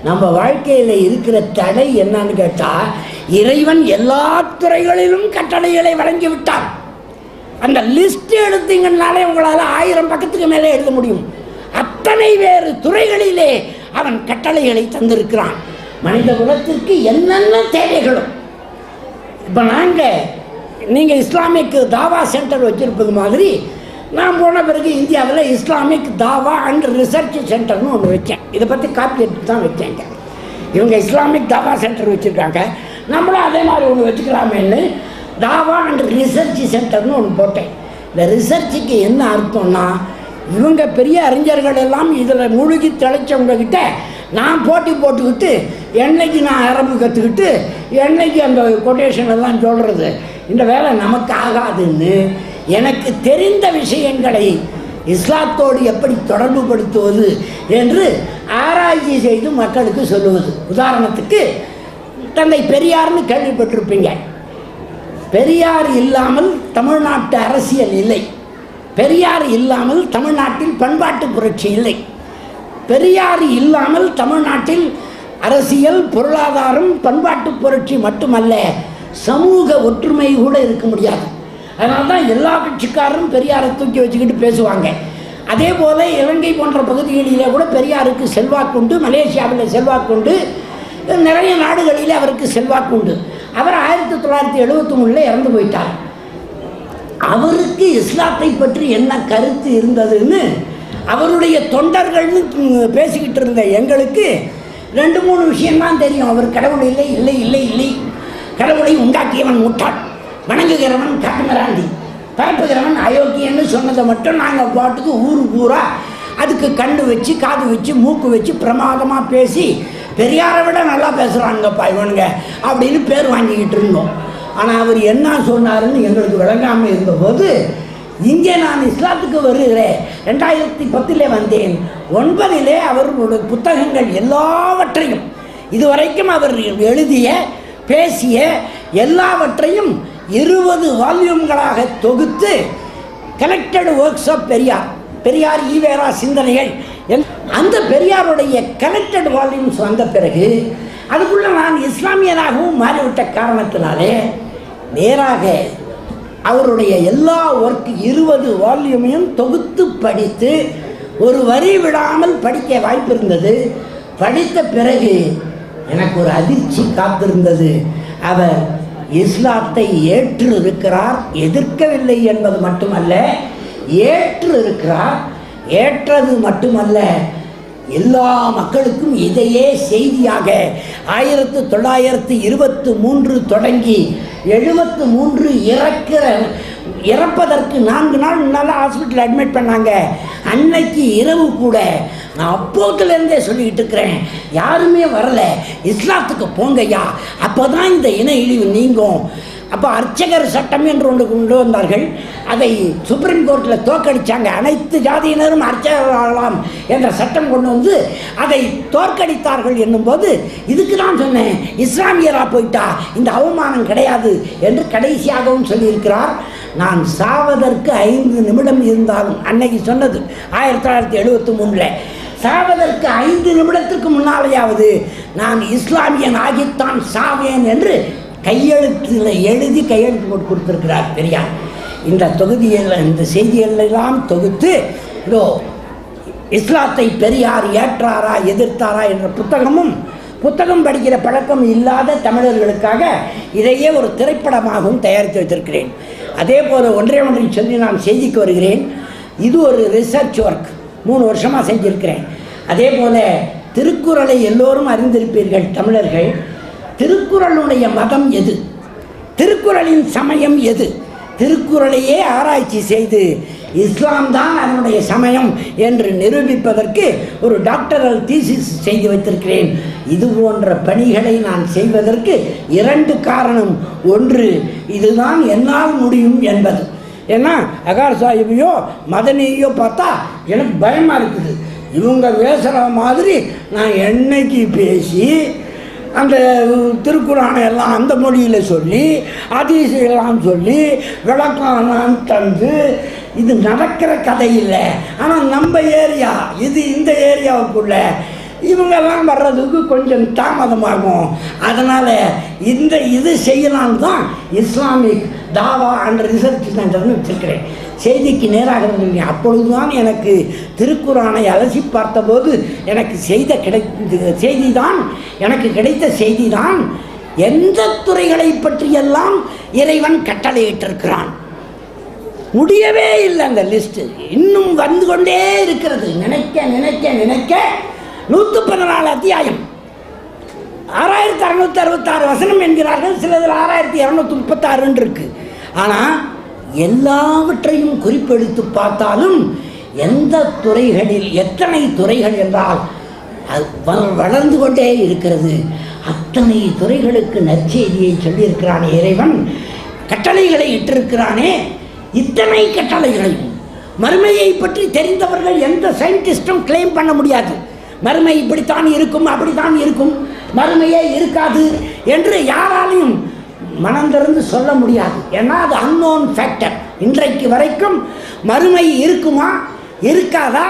நம்ம வாழ்க்கையில் இருக்கிற தடை என்னன்னு கேட்டால், இறைவன் எல்லா துறைகளிலும் கட்டளைகளை வழங்கி விட்டார். அந்த லிஸ்ட் எடுத்தீங்கன்னாலே உங்களால் 1000 பக்கத்துக்கு மேலே எழுத முடியும். அத்தனை வேறு துறைகளிலே அவன் கட்டளைகளை தந்திருக்கிறான். மனித குலத்திற்கு என்னென்ன தேவைகளும். இப்போ நீங்கள் இஸ்லாமிக் தாவா சென்டர் வச்சுருப்பது மாதிரி, நான் போன பிறகு இந்தியாவில் இஸ்லாமிக் தாவா அண்ட் ரிசர்ச் சென்டர்னு ஒன்று வச்சேன். இதை பற்றி காப்பி எடுத்து தான் வச்சேங்க. இவங்க இஸ்லாமிக் தாவா சென்டர் வச்சுருக்காங்க, நம்மளும் அதே மாதிரி ஒன்று வச்சுக்கலாமேன்னு தாவா அண்ட் ரிசர்ச் சென்டர்னு ஒன்று போட்டேன். இந்த ரிசர்ச்சுக்கு என்ன அர்த்தம்னா, இவங்க பெரிய அறிஞர்கள் எல்லாம் இதில் மூழ்கி தெளித்தவங்கக்கிட்ட நான் போட்டி போட்டுக்கிட்டு என்னைக்கு நான் அரபு கற்றுக்கிட்டு என்னைக்கு அந்த கொட்டேஷன் எல்லாம் சொல்கிறது, இந்த வேலை நமக்கு ஆகாதுன்னு எனக்கு தெரிந்த விஷயங்களை இஸ்லாத்தோடு எப்படி தொடர்பு படுத்துவது என்று ஆராய்ச்சி செய்து மக்களுக்கு சொல்லுவது. உதாரணத்துக்கு தந்தை பெரியார்னு கேள்விப்பட்டிருப்பீங்க. பெரியார் இல்லாமல் தமிழ்நாட்டு அரசியல் இல்லை, பெரியார் இல்லாமல் தமிழ்நாட்டில் பண்பாட்டு புரட்சி இல்லை, பெரியார் இல்லாமல் தமிழ்நாட்டில் அரசியல், பொருளாதாரம், பண்பாட்டு புரட்சி மட்டுமல்ல சமூக ஒற்றுமை கூட இருக்க முடியாது. அதனால தான் எல்லா கட்சிக்காரரும் பெரியாரை தூக்கி வச்சுக்கிட்டு பேசுவாங்க. அதே போல் இலங்கை போன்ற பகுதிகளிலே கூட பெரியாருக்கு செல்வாக்குண்டு, மலேசியாவில் செல்வாக்குண்டு, நிறைய நாடுகளில் அவருக்கு செல்வாக்குண்டு. அவர் 1973 இறந்து போயிட்டார். அவருக்கு இஸ்லாத்தை பற்றி என்ன கருத்து இருந்ததுன்னு அவருடைய தொண்டர்கள்னு பேசிக்கிட்டு இருந்த எங்களுக்கு 2-3 விஷயம்தான் தெரியும். அவர் கடவுள் இல்லை இல்லை இல்லை இல்லை, கடவுளை உண்டாக்கியவன் முட்டாள், வணங்குகிறவன் காட்டுமிராண்டி, பரப்புகிறவன் அயோக்கியன்னு சொன்னதை மட்டும் நாங்கள் பாட்டுக்கு ஊரு பூரா அதுக்கு கண்ணு வச்சு காது வச்சு மூக்கு வச்சு பிரமாதமாக பேசி பெரியாரை விட நல்லா பேசுகிறாங்கப்பா இவனுங்க அப்படின்னு பேர் வாங்கிக்கிட்டு இருந்தோம். ஆனால் அவர் என்ன சொன்னாருன்னு எங்களுக்கு விளங்காமல் இருந்தபோது, இங்கே நான் இஸ்லாத்துக்கு வருகிறேன், 2010 வந்தேன், 9 அவர்களுடைய புத்தகங்கள் எல்லாவற்றையும் இதுவரைக்கும் அவர் எழுதிய பேசிய எல்லாவற்றையும் 20 வால்யூம்களாக தொகுத்து collected works of Periyar, Periyar EVR சிந்தனைகள், அந்த பெரியாருடைய கலெக்டட் வால்யூம்ஸ் வந்த பிறகு அதுக்குள்ளே நான் இஸ்லாமியனாகவும் மாறிவிட்ட காரணத்தினாலே நேராக அவருடைய எல்லா ஒர்க் 20 வால்யூமையும் தொகுத்து படித்து ஒரு வரி விடாமல் படிக்க வாய்ப்பு இருந்தது. படித்த பிறகு எனக்கு ஒரு அதிர்ச்சி காத்திருந்தது. அவர் இஸ்லாத்தை ஏற்று இருக்கிறார், எதிர்க்கவில்லை என்பது மட்டுமல்ல, ஏற்று இருக்கிறார். ஏற்றது மட்டுமல்ல, எல்லா மக்களுக்கும் இதையே செய்தியாக 1923 தொடங்கி 73 இறப்பதற்கு 4 நாள் முன்னால் ஹாஸ்பிட்டல் அட்மிட் பண்ணாங்க. அன்னைக்கு இரவு கூட நான் அப்போதுலேருந்தே சொல்லிக்கிட்டு இருக்கிறேன், யாருமே வரலை, இஸ்லாத்துக்கு போங்கய்யா, அப்போ தான் இந்த இன இழிவு நீங்கும். அப்போ அர்ச்சகர் சட்டம் என்று ஒன்று கொண்டு வந்தார்கள். அதை சுப்ரீம் கோர்ட்டில் தோற்கடித்தாங்க. அனைத்து ஜாதியினரும் அர்ச்சகர்களாகலாம் என்ற சட்டம் கொண்டு வந்து அதை தோற்கடித்தார்கள் என்னும்போது, இதுக்கு தான் சொன்னேன், இஸ்லாமியராக போயிட்டா இந்த அவமானம் கிடையாது என்று கடைசியாகவும் சொல்லியிருக்கிறார். நான் சாவதற்கு 5 நிமிடம் இருந்தாலும், அன்னைக்கு சொன்னது 1973, சாவதற்கு 5 நிமிடத்திற்கு முன்னாலேயாவது நான் இஸ்லாமியன் ஆகித்தான் சாவேன் என்று கையெழுத்தில் எழுதி கையெழுத்து போட்டு கொடுத்துருக்கிறார் பெரியார். இந்த தொகுதியில் இந்த செய்திகளெல்லாம் தொகுத்து இதோ இஸ்லாத்தை பெரியார் ஏற்றாரா எதிர்த்தாரா என்ற புத்தகம் படிக்கிற பழக்கம் இல்லாத தமிழர்களுக்காக இதையே ஒரு திரைப்படமாகவும் தயாரித்து வைத்திருக்கிறேன். அதே போல் ஒன்றை சொல்லி நான் செய்திக்கு வருகிறேன். இது ஒரு ரிசர்ச் ஒர்க், 3 வருஷமாக செஞ்சுருக்கிறேன். அதே போல் திருக்குறளை எல்லோரும் அறிந்திருப்பீர்கள் தமிழர்கள். திருக்குறளுடைய மதம் எது, திருக்குறளின் சமயம் எது, திருக்குறளையே ஆராய்ச்சி செய்து இஸ்லாம் தான் அதனுடைய சமயம் என்று நிரூபிப்பதற்கு ஒரு டாக்டரல் தீசிஸ் செய்து வைத்திருக்கிறேன். இது போன்ற பணிகளை நான் செய்வதற்கு 2 காரணம். ஒன்று, இதுதான் என்னால் முடியும் என்பது. ஏன்னா அகார் சாஹிபையோ மதனியோ பார்த்தா எனக்கு பயமாக இருக்குது. இவங்க பேசுகிற மாதிரி நான் என்னைக்கு பேசி அந்த திருக்குறானை எல்லாம் அந்த மொழியில் சொல்லி அதிசயெல்லாம் சொல்லி விளக்கம் தந்து இது நடக்கிற கதை இல்லை. ஆனால் நம்ம ஏரியா இது, இந்த ஏரியாவுக்குள்ள இவங்கெல்லாம் வர்றதுக்கு கொஞ்சம் தாமதமாகும். அதனால் இது செய்யலாம் தான் இஸ்லாமிக் தாவா அண்ட் ரிசர்ச் சென்டர்னு வச்சுருக்கிறேன். செய்திக்கு நேராக இருந்தீங்க. அப்பொழுதுதான் எனக்கு திருக்குறானை அலசி பார்த்தபோது எனக்கு கிடைத்த செய்தி தான் எந்த துறைகளை பற்றியெல்லாம் இறைவன் கட்டளையிட்டிருக்கிறான். முடியவே இல்லை அந்த லிஸ்ட், இன்னும் வந்து கொண்டே இருக்கிறது. நினைக்க நினைக்க நினைக்க 114 அத்தியாயம், 6666 வசனம் என்கிறார்கள், சிலதில் 6236 இருக்கு. ஆனால் எல்லாவற்றையும் குறிப்பெடுத்து பார்த்தாலும் எந்த துறைகளில் எத்தனை துறைகள் என்றால் வளர்ந்து கொண்டே இருக்கிறது. அத்தனை துறைகளுக்கு நற்செய்தியை சொல்லியிருக்கிறானே இறைவன், கட்டளைகளை இட்டிருக்கிறானே. இத்தனை கட்டளைகளையும் மறுமையை பற்றி தெரிந்தவர்கள் எந்த சயின்டிஸ்டும் கிளைம் பண்ண முடியாது. மறுமை இப்படித்தான் இருக்கும், அப்படித்தான் இருக்கும், மறுமையே இருக்காது என்று யாராலையும் மனம் திறந்து சொல்ல முடியாது. ஏன்னா அது அன்னோன் ஃபேக்டர். இன்றைக்கு வரைக்கும் மறுமை இருக்குமா இருக்காதா,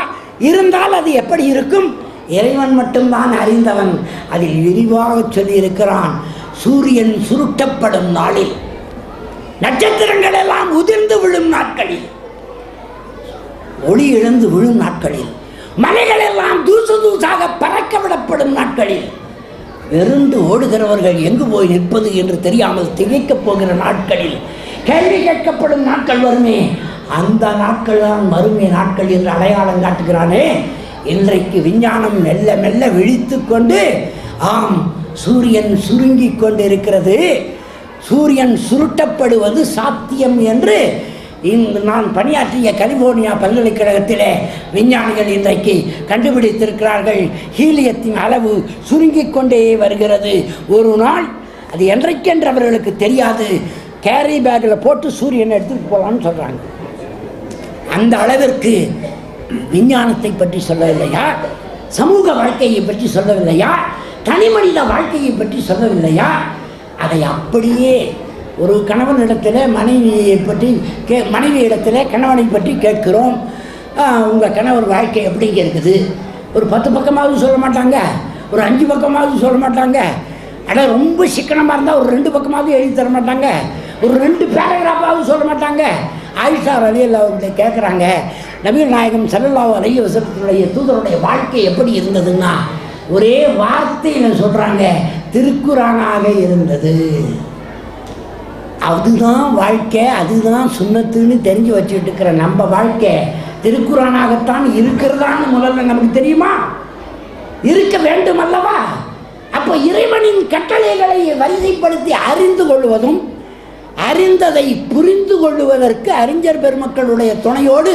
இருந்தால் அது எப்படி இருக்கும், இறைவன் மட்டும்தான் அறிந்தவன். அதில் விரிவாக சொல்லியிருக்கிறான். சூரியன் சுருட்டப்படும் நாளில், நட்சத்திரங்கள் எல்லாம் உதிர்ந்து விழும் நாட்களில், ஒளி இழந்து விழும் நாட்களில், மலைகள் எல்லாம் தூசு தூசாக பறக்க விடப்படும் நாட்களில், வெறுண்டு ஓடுகிறவர்கள் எங்கு போய் நிற்பது என்று தெரியாமல் திகைக்கப் போகிற நாட்களில், கேள்வி கேட்கப்படும் நாட்கள் வருமே, அந்த நாட்கள் தான் மறுமை நாட்கள் என்று அடையாளம் காட்டுகிறானே. இன்றைக்கு விஞ்ஞானம் மெல்ல மெல்ல விழித்து கொண்டு, ஆம் சூரியன் சுருங்கி கொண்டிருக்கிறது, சூரியன் சுருட்டப்படுவது சாத்தியம் என்று நான் பணியாற்றிய கலிபோர்னியா பல்கலைக்கழகத்திலே விஞ்ஞானிகள் இன்றைக்கு கண்டுபிடித்திருக்கிறார்கள். ஹீலியத்தின் அளவு சுருங்கிக் கொண்டே வருகிறது. ஒரு நாள் அது என்றைக்கென்று அவர்களுக்கு தெரியாது, கேரி பேக்கில் போட்டு சூரியனை எடுத்துகிட்டு போகலான்னு சொல்கிறாங்க. அந்த அளவிற்கு விஞ்ஞானத்தை பற்றி சொல்லவில்லையா, சமூக வாழ்க்கையை பற்றி சொல்லவில்லையா, தனி மனித வாழ்க்கையை பற்றி சொல்லவில்லையா? அதை அப்படியே ஒரு கணவனிடத்தில் மனைவியை பற்றி மனைவியிடத்தில் கணவனை பற்றி கேட்கிறோம். உங்கள் கணவர் வாழ்க்கை எப்படிங்க இருக்குது? ஒரு 10 பக்கமாவது சொல்ல மாட்டாங்க, ஒரு 5 பக்கமாவது சொல்ல மாட்டாங்க. ஆனால் ரொம்ப சிக்கனமாக இருந்தால் ஒரு 2 பக்கமாவது எழுதி தர மாட்டாங்க, ஒரு 2 பேராகிராஃபாவது சொல்ல மாட்டாங்க. ஆயிஷா ரலியல்லாஹு அவர்களை கேட்குறாங்க, நபிகள் நாயகம் ஸல்லல்லாஹு அலைஹி வஸல்லம் தூதருடைய வாழ்க்கை எப்படி இருந்ததுன்னா ஒரே வார்த்தையில் சொல்கிறாங்க, திருக்குரானாக இருந்தது. அதுதான் வாழ்க்கை, அதுதான் சுன்னத்துன்னு தெரிஞ்சு வச்சுக்கிட்டு இருக்கிற நம்ம வாழ்க்கை திருக்குரானாகத்தான் இருக்கிறதான்னு முதல்ல நமக்கு தெரியுமா? இருக்க வேண்டும் அல்லவா? அப்போ இறைவனின் கட்டளைகளை வரிசைப்படுத்தி அறிந்து கொள்வதும், அறிந்ததை புரிந்து கொள்வதற்கு அறிஞர் பெருமக்களுடைய துணையோடு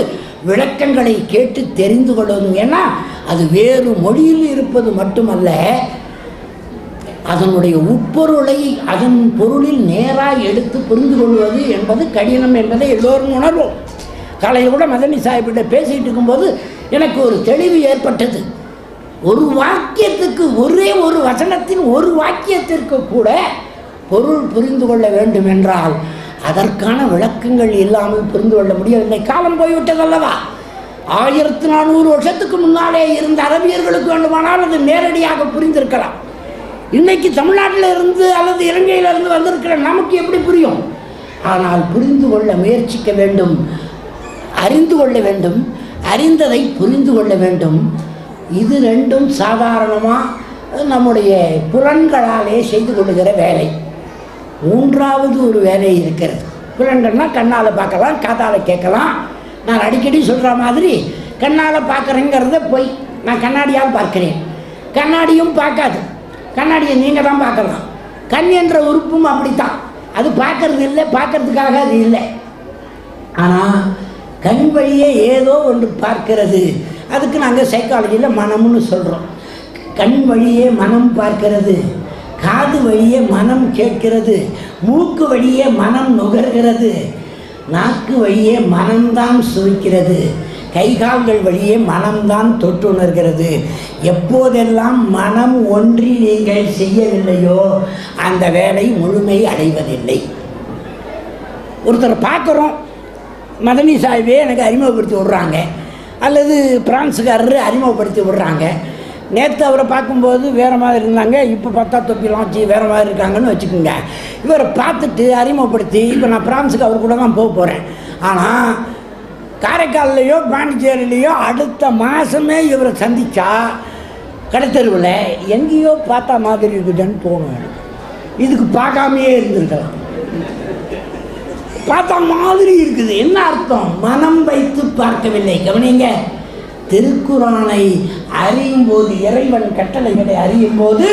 விளக்கங்களை கேட்டு தெரிந்து கொள்வதும். ஏன்னா அது வேறு மொழியில் இருப்பது மட்டுமல்ல, அதனுடைய உட்பொருளை அதன் பொருளில் நேராக எடுத்து புரிந்து கொள்வது என்பது கடினம் என்பதை எல்லோரும் உணர்வோம். காலையில் கூட மதனி சாஹிப்பிட்ட பேசிகிட்டு இருக்கும்போது எனக்கு ஒரு தெளிவு ஏற்பட்டது. ஒரு வாக்கியத்துக்கு, ஒரே ஒரு வசனத்தின் ஒரு வாக்கியத்திற்கு கூட பொருள் புரிந்து கொள்ள வேண்டும் என்றால் அதற்கான விளக்கங்கள் இல்லாமல் புரிந்து கொள்ள முடியவில்லை. காலம் போய்விட்டதல்லவா? 1400 வருஷத்துக்கு முன்னாலே இருந்த அரபியர்களுக்கு வேண்டுமானால் அது நேரடியாக புரிந்திருக்கலாம். இன்றைக்கு தமிழ்நாட்டில் இருந்து அல்லது இலங்கையிலிருந்து வந்திருக்க இருக்கிற நமக்கு எப்படி புரியும்? ஆனால் புரிந்து கொள்ள முயற்சிக்க வேண்டும், அறிந்து கொள்ள வேண்டும், அறிந்ததை புரிந்து கொள்ள வேண்டும். இது ரெண்டும் சாதாரணமாக நம்முடைய புலன்களாலே செய்து கொள்ளுகிற வேலை. மூன்றாவது ஒரு வேலை இருக்கிறது. புலன்கள்னால் கண்ணால் பார்க்கலாம், காதால் கேட்கலாம். நான் அடிக்கடி சொல்கிற மாதிரி கண்ணால் பார்க்குறேங்கிறத போய் நான் கண்ணாடியால் பார்க்கிறேன். கண்ணாடியும் பார்க்காது, கண்ணாடியை நீங்கள் தான் பார்க்கலாம். கண் என்ற உறுப்பும் அப்படித்தான், அது பார்க்கறது இல்லை, பார்க்கறதுக்காக அது இல்லை. ஆனால் கண் வழியே ஏதோ ஒன்று பார்க்கிறது. அதுக்கு நாங்கள் சைக்காலஜியில் மனம்னு சொல்கிறோம். கண் வழியே மனம் பார்க்கிறது, காது வழியே மனம் கேட்கிறது, மூக்கு வழியே மனம் நுகர்கிறது, நாக்கு வழியே மனம்தான் சுவைக்கிறது, கைகால்கள் வழியே மனம்தான் தொட்டுணர்கிறது. எப்போதெல்லாம் மனம் ஒன்றி நீங்கள் செய்யவில்லையோ அந்த வேலை முழுமை அடைவதில்லை. ஒருத்தர் பார்க்குறோம், மதனி சாஹிபே எனக்கு அறிமுகப்படுத்தி விட்றாங்க, அல்லது பிரான்ஸுக்காரரு அறிமுகப்படுத்தி விட்றாங்க. நேற்று அவரை பார்க்கும்போது வேறு மாதிரி இருந்தாங்க, இப்போ பார்த்தா தொப்பிலாம் வச்சு வேறு மாதிரி இருக்காங்கன்னு வச்சுக்கோங்க. இவரை பார்த்துட்டு அறிமுகப்படுத்தி இப்போ நான் பிரான்ஸுக்கு அவர் கூட தான் போக போகிறேன். ஆனால் காரைக்கால்லையோ பாண்டிச்சேரியிலையோ அடுத்த மாதமே இவரை சந்தித்தா கடைத்தெருவில் எங்கேயோ பார்த்தா மாதிரி இருக்குதுன்னு தோணும். இதுக்கு பார்க்காமையே இருந்திருக்கலாம். பார்த்தா மாதிரி இருக்குது. என்ன அர்த்தம்? மனம் வைத்து பார்க்கவில்லை. கவனிங்க, திருக்குறானை அறியும் போது, இறைவன் கட்டளைகளை அறியும் போது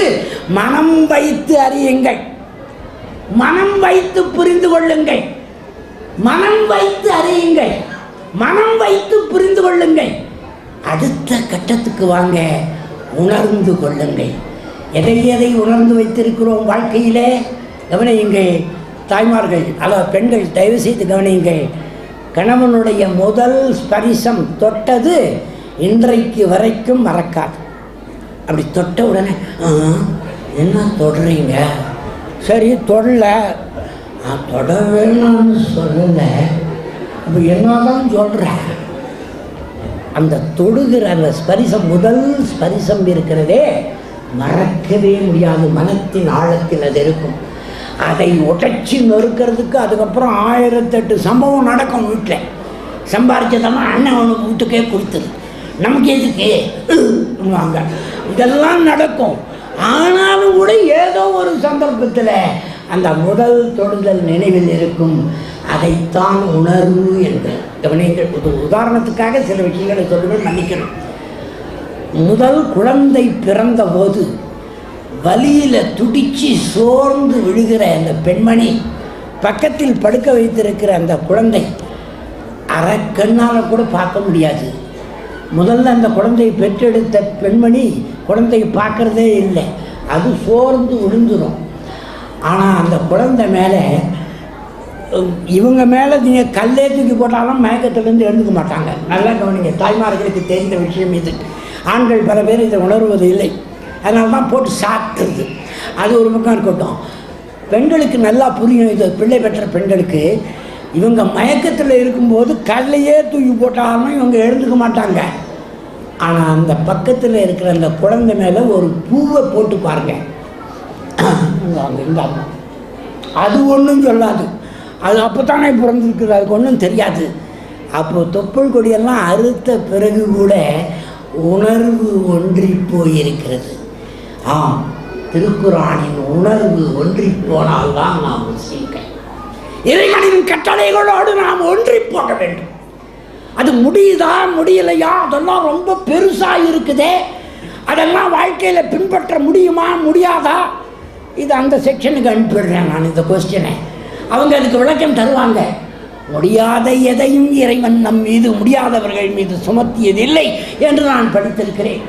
மனம் வைத்து அறியுங்கள், மனம் வைத்து புரிந்து கொள்ளுங்கள், மனம் வைத்து அறியுங்கள், மனம் வைத்து புரிந்து கொள்ளுங்கள். அடுத்த கட்டத்துக்கு வாங்க, உணர்ந்து கொள்ளுங்கள். எதை எதை உணர்ந்து வைத்திருக்கிறோம் வாழ்க்கையிலே? கவனியுங்கள் தாய்மார்கள், அதாவது பெண்கள் தயவு செய்து கவனியுங்கள். கணவனுடைய முதல் ஸ்பரிசம் தொட்டது இன்றைக்கு வரைக்கும் மறக்காது. அப்படி தொட்ட உடனே என்ன தொடுறீங்க? சரி தொடல, தொட வேணும்னு சொல்லலை, அப்போ என்னதான் சொல்கிற? அந்த தொடுகிற அந்த ஸ்பரிசம், முதல் ஸ்பரிசம் இருக்கிறதே மறக்கவே முடியாது. மனத்தின் ஆழத்தில் அது இருக்கும். அதை உடைச்சி நொறுக்கிறதுக்கு அதுக்கப்புறம் 1008 சம்பவம் நடக்கும். வீட்டில் சம்பாரிச்சதெல்லாம் அண்ணன் அவனுக்கு வீட்டுக்கே கொடுத்துரு, நமக்கு எதுக்கு வாங்க, இதெல்லாம் நடக்கும். ஆனாலும் கூட ஏதோ ஒரு சந்தர்ப்பத்தில் அந்த முதல் தொடுதல் நினைவில் இருக்கும். அதைத்தான் உணர்வு என்று கவனிங்கள். உதாரணத்துக்காக சில விஷயங்களை சொல்லுங்கள், மன்னிக்கணும். முதல் குழந்தை பிறந்த போது வலியில் துடிச்சு சோர்ந்து விழுகிற அந்த பெண்மணி, பக்கத்தில் படுக்க வைத்திருக்கிற அந்த குழந்தை அரைக்கண்ணால் கூட பார்க்க முடியாது. முதல்ல அந்த குழந்தையை பெற்றெடுத்த பெண்மணி குழந்தையை பார்க்குறதே இல்லை, அது சோர்ந்து விழுந்துடும். ஆனால் அந்த குழந்தை மேலே, இவங்க மேலே நீங்கள் கல்லே தூக்கி போட்டாலும் மயக்கத்திலேருந்து எழுந்துக்க மாட்டாங்க. நல்லா கவனிங்க, தாய்மார்களுக்கு தெரிந்த விஷயம் இது. ஆண்கள் பல பேர் இதை உணர்வது இல்லை, அதனால தான் போட்டு சாப்பிட்றது. அது ஒரு பக்கம் இருக்கட்டும். பெண்களுக்கு நல்லா புரியும் இது. பிள்ளை பெற்ற பெண்களுக்கு இவங்க மயக்கத்தில் இருக்கும்போது கல்லையே தூக்கி போட்டாலும் இவங்க எழுந்துக்க மாட்டாங்க. ஆனால் அந்த பக்கத்தில் இருக்கிற அந்த குழந்தை மேலே ஒரு பூவை போட்டு பாருங்க, அங்கே இருந்தாங்க, அது ஒன்றும் சொல்லாது. அது அப்போ தானே பிறந்திருக்குது, அதுக்கு ஒன்றும் தெரியாது. அப்போது தொப்புள் கொடியெல்லாம் அறுத்த பிறகு கூட உணர்வு ஒன்றி போயிருக்கிறது. ஆம், திருக்குறானின் உணர்வு ஒன்றி போனால்தான் நாம் முஸ்லிம்கள். இறைவனின் கட்டளைகளோடு நாம் ஒன்றி போக வேண்டும். அது முடியுதா முடியலையா அதெல்லாம் ரொம்ப பெருசாக இருக்குதே, அதெல்லாம் வாழ்க்கையில் பின்பற்ற முடியுமா முடியாதா? இது அந்த செக்ஷனுக்கு அனுப்பிடுறேன் நான் இந்த கொஸ்டினை. அவங்க அதுக்கு விளக்கம் தருவாங்க. முடியாத எதையும் இறைவன் நம் மீது, முடியாதவர்கள் மீது சுமத்தியதில்லை என்று நான் படித்திருக்கிறேன்.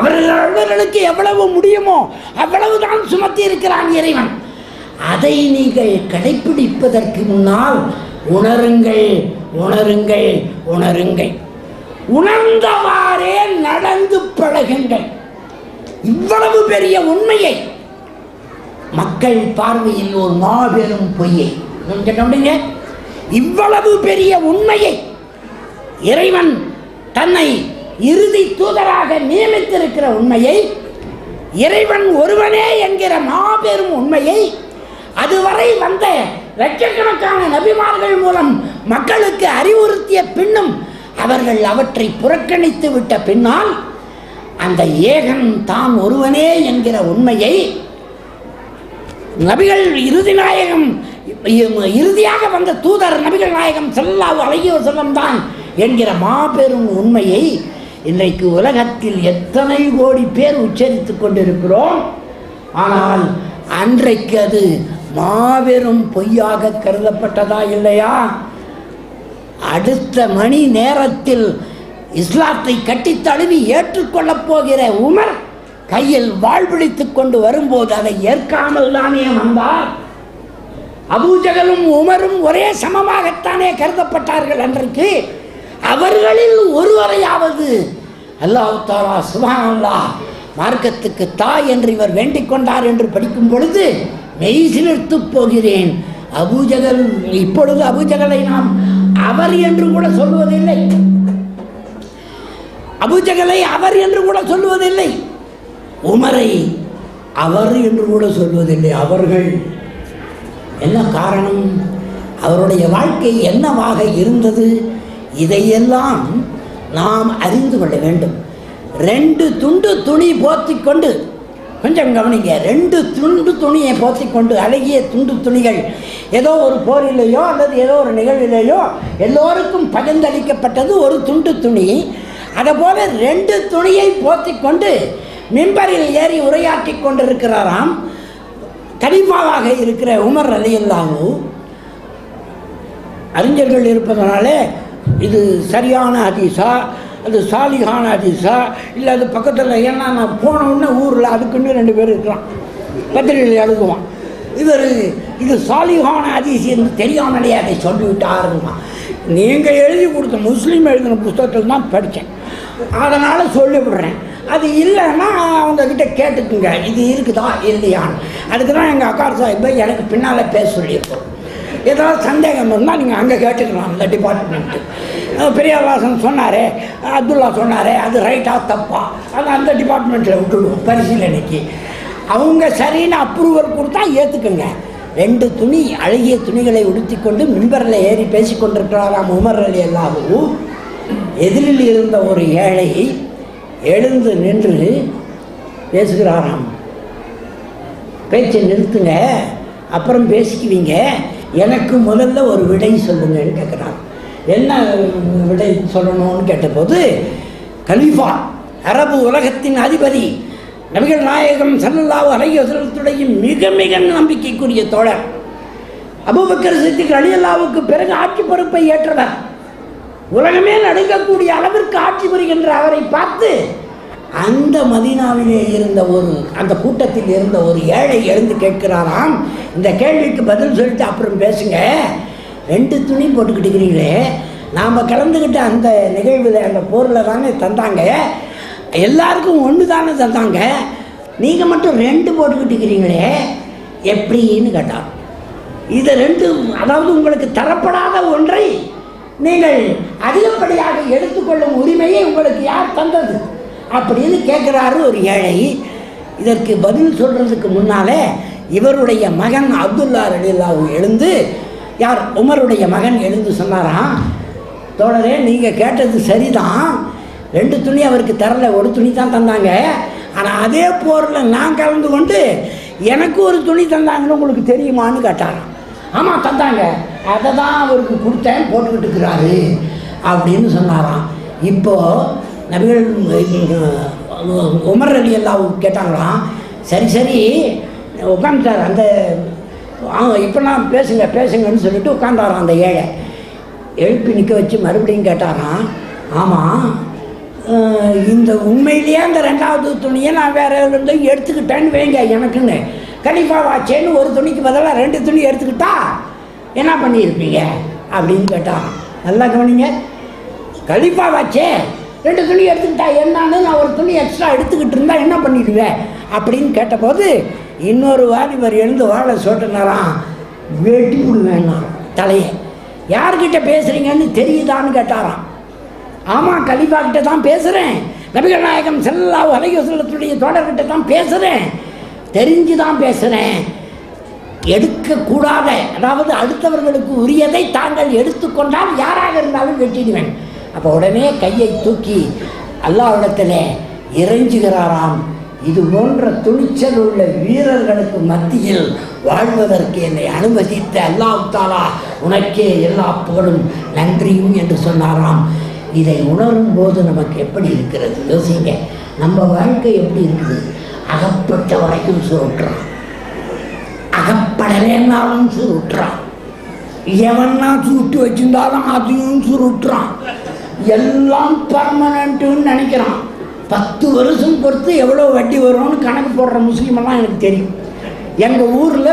அவர்களுக்கு எவ்வளவு முடியுமோ அவ்வளவுதான் சுமத்தி இருக்கிறான் இறைவன். அதை நீங்கள் கடைப்பிடிப்பதற்கு முன்னால் உணருங்கள், உணருங்கள், உணருங்கள். உணர்ந்தவாறே நடந்து பழகுங்கள். இவ்வளவு பெரிய உண்மையை மக்கள் பார்வையில் ஒரு மாபெரும் பொய்யை கேட்டீங்க. இவ்வளவு பெரிய உண்மையை இறைவன் தன்னை இறுதி தூதராக நியமித்திருக்கிற உண்மையை, இறைவன் ஒருவனே என்கிற மாபெரும் உண்மையை அதுவரை வந்த லட்சக்கணக்கான நபிமார்கள் மூலம் மக்களுக்கு அறிவுறுத்திய பின்னும் அவர்கள் அவற்றை புறக்கணித்து விட்ட பின்னால் அந்த ஏகன் தான் ஒருவனே என்கிற உண்மையை நபிகள் இறுதியாக வந்த தூதர் நபிகள் நாயகம் ஸல்லல்லாஹு அலைஹி வஸல்லம் தான் என்கிற மாபெரும் உண்மையை இன்றைக்கு உலகத்தில் எத்தனை கோடி பேர் உச்சரித்து கொண்டிருக்கிறோம். ஆனால் அன்றைக்கு அது மாபெரும் பொய்யாக கருதப்பட்டதா இல்லையா? அடுத்த மணி நேரத்தில் இஸ்லாத்தை கட்டி தழுவி ஏற்றுக்கொள்ளப் போகிற உமர் கையில் வாழ்பிடித்து கொண்டு வரும்போது அதை ஏற்காமல் தானே வந்தார். அபூஜகலும் உமரும் ஒரே சமமாகத்தானே கருதப்பட்டார்கள். அன்றைக்கு அவர்களில் ஒருவரையாவது அல்லாஹ் தஆலா சுப்ஹானல்லாஹ் மார்க்கத்துக்கு தாய் என்று இவர் வேண்டிக் கொண்டார் என்று படிக்கும் பொழுது மெய் சிலிர்த்து போகிறேன். அபூஜகல், இப்பொழுது அபூஜகலை நாம் அவர் என்று கூட சொல்வதில்லை, அபூஜகலை அவர் என்று கூட சொல்வதில்லை, உமரை அவர் என்று கூட சொல்வதில்லை, அவர்கள். என்ன காரணம்? அவருடைய வாழ்க்கை என்னவாக இருந்தது? இதையெல்லாம் நாம் அறிந்து கொள்ள வேண்டும். 2 துண்டு துணி போத்திக் கொண்டு, கொஞ்சம் கவனிங்க, 2 துண்டு துணியை போத்திக் கொண்டு, அழகிய துண்டு துணிகள் ஏதோ ஒரு போரிலேயோ அல்லது ஏதோ ஒரு நிகழ்விலேயோ எல்லோருக்கும் பகிர்ந்தளிக்கப்பட்டது ஒரு துண்டு துணி. அதுபோல 2 துணியை போத்திக் கொண்டு மிம்பரில் ஏறி உரையாற்றி கொண்டிருக்கிறாராம் கலீஃபாவாக இருக்கிற உமர் ரலியல்லாஹு. அறிஞர்கள் இருப்பதனால இது சரியான ஹதீஸா, அது சாலிஹான ஹதீஸா, இல்லை அது பக்கத்தில், ஏன்னா நான் போனவுடனே ஊரில் அதுக்குன்னு 2 பேர் இருக்கிறான், பத்திரிகையில் எழுதுவான், இது சாலிஹான ஹதீஸ் என்று தெரியாமலே அதை சொல்லிவிட்டாருமா. நீங்கள் எழுதி கொடுத்த முஸ்லீம் எழுதின புத்தகத்தில் தான் படித்தேன், அதனால் சொல்லிவிடுறேன். அது இல்லைன்னா அவங்கக்கிட்ட கேட்டுக்குங்க இது இருக்குதா இல்லையான்னு. அதுக்கு தான் எங்கள் அக்கார் சாஹிப்பை எனக்கு பின்னால் பேச சொல்லியிருக்கோம். ஏதாவது சந்தேகம் இருந்தால் நீங்கள் அங்கே கேட்டுக்கலாம், அந்த டிபார்ட்மெண்ட்டு. பெரியாவாசன் சொன்னாரே, அப்துல்லா சொன்னாரே, அது ரைட்டா தப்பா, அது அந்த டிபார்ட்மெண்ட்டில் விட்டுடுவோம் பரிசீலனைக்கு. அவங்க சரின்னு அப்ரூவல் கொடுத்தா ஏற்றுக்குங்க. 2 துணி, அழகிய துணிகளை உடுத்தி கொண்டு மிம்பரில் ஏறி பேசி கொண்டிருக்கிறாராம் உமர் ரலியல்லாஹு. எதிரில் இருந்த ஒரு ஏழை எழுந்து நின்று பேசுகிறாராம். பேச்சை நிறுத்துங்க, அப்புறம் பேசிக்குவீங்க, எனக்கு முதல்ல ஒரு விடை சொல்லுங்கன்னு கேட்குறாங்க. என்ன விடை சொல்லணும்னு கேட்டபோது, கலீஃபா, அரபு உலகத்தின் அதிபதி, நபிகள் நாயகம் ஸல்லல்லாஹு அலைஹி வஸல்லத்துடைய மிக மிக நம்பிக்கைக்குரிய தோழர், அபூபக்கர் சித்திக் ரலியல்லாஹுவுக்கு பிறகு ஆட்சி பொறுப்பை ஏற்றவர், உலகமே நடுங்கக்கூடிய அளவிற்கு ஆட்சி புரிகின்ற அவரை பார்த்து அந்த மதீனாவிலே இருந்த அந்த கூட்டத்தில் இருந்த ஒரு ஏழை எழுந்து கேட்கிறாராம், இந்த கேள்விக்கு பதில் சொல்லிட்டு அப்புறம் பேசுங்க. 2 துணி போட்டுக்கிட்டுக்கிறீங்களே, நாம் கலந்துக்கிட்ட அந்த நிகழ்வில் அந்த போரில் தானே தந்தாங்க, எல்லாருக்கும் 1 தானே தந்தாங்க, நீங்கள் மட்டும் 2 போட்டுக்கிட்டுக்கிறீங்களே எப்படின்னு கேட்டார். இது 2, அதாவது உங்களுக்கு தரப்படாத ஒன்றை நீங்கள் அதிகப்படியாக எடுத்துக்கொள்ளும் உரிமையை உங்களுக்கு யார் தந்தது அப்படின்னு கேட்குறாரு ஒரு ஏழை. இதற்கு பதில் சொல்கிறதுக்கு முன்னாலே இவருடைய மகன் அப்துல்லா ரலியல்லாஹு எழுந்து, யார் உமருடைய மகன் எழுந்து சொன்னாராம், தோழரே நீங்கள் கேட்டது சரிதான், 2 துணி அவருக்கு தரல, 1 துணி தான் தந்தாங்க, ஆனால் அதே போரில் நான் கலந்து கொண்டு எனக்கு ஒரு துணி தந்தாங்கன்னு உங்களுக்கு தெரியுமான்னு கேட்டாராம். ஆமாம் தந்தாங்க, அதை தான் அவருக்கு கொடுத்தேன், போட்டுக்கிட்டு இருக்கிறாரு அப்படின்னு சொன்னாராம். இப்போது நபிகள் உமர் ரலியல்லாஹு கேட்டாங்களாம், சரி உட்காந்துட்டார் அந்த, இப்போலாம் பேசுங்கன்னு சொல்லிட்டு உட்காந்தாராம். அந்த ஏழை எழுப்பி நிற்க வச்சு மறுபடியும் கேட்டாராம், ஆமாம் இந்த உண்மையிலேயே அந்த 2வது துணியை நான் வேற இருந்து எடுத்துக்கிட்டேன்னு வைங்க, எனக்குன்னு கலீஃபாவாச்சேன்னு ஒரு துணிக்கு பதிலாக 2 துணி எடுத்துக்கிட்டா என்ன பண்ணியிருப்பீங்க அப்படின்னு கேட்டான். நல்லா கவனிங்க, கலீஃபாவாச்சே 2 துணி எடுத்துக்கிட்டா என்னான்னு நான் ஒரு துணி எக்ஸ்ட்ரா எடுத்துக்கிட்டு இருந்தா என்ன பண்ணிடுவேன் அப்படின்னு கேட்டபோது இன்னொரு வாலிபர் எழுந்து வாழை சொட்டுனாராம், வெட்டி விடுவேன்னா தலையை. யார்கிட்ட பேசுகிறீங்கன்னு தெரியுதான்னு கேட்டாராம். ஆமாம் கலீஃபா கிட்ட தான் பேசுகிறேன், நபிகள் நாயகம் ஸல்லல்லாஹு அலைஹி வஸல்லத்துடைய தோழர்கிட்ட தான் பேசுகிறேன், தெரிஞ்சு தான் பேசுகிறேன், எடுக்கக்கூடாத, அதாவது அடுத்தவர்களுக்கு உரியதை தாங்கள் எடுத்துக்கொண்டால் யாராக இருந்தாலும் வெட்டிடுவேன். அப்போ உடனே கையை தூக்கி அல்லாஹ்விடத்தில் இறைஞ்சுகிறாராம். இது போன்ற துணிச்சல் உள்ள வீரர்களுக்கு மத்தியில் வாழ்வதற்கு என்னை அனுமதித்த அல்லாஹ் தஆலா உனக்கே எல்லா புகழும் நன்றியும் என்று சொன்னாராம். இதை உணரும் போது நமக்கு எப்படி இருக்கிறது யோசிங்க. நம்ம வாழ்க்கை எப்படி இருக்குது? அகப்பட்ட வரைக்கும் சுருட்டுறான், அகப்படலைன்னாலும் சுருட்டுறான், எவன்னா சுருட்டு வச்சிருந்தாலும் அதையும் சுருட்டுறான். எல்லாம் பர்மனண்ட்டுன்னு நினைக்கிறான். 10 வருஷம் பொறுத்து எவ்வளோ வட்டி வரும்னு கணக்கு போடுற முஸ்லீமெல்லாம் எனக்கு தெரியும். எங்கள் ஊரில்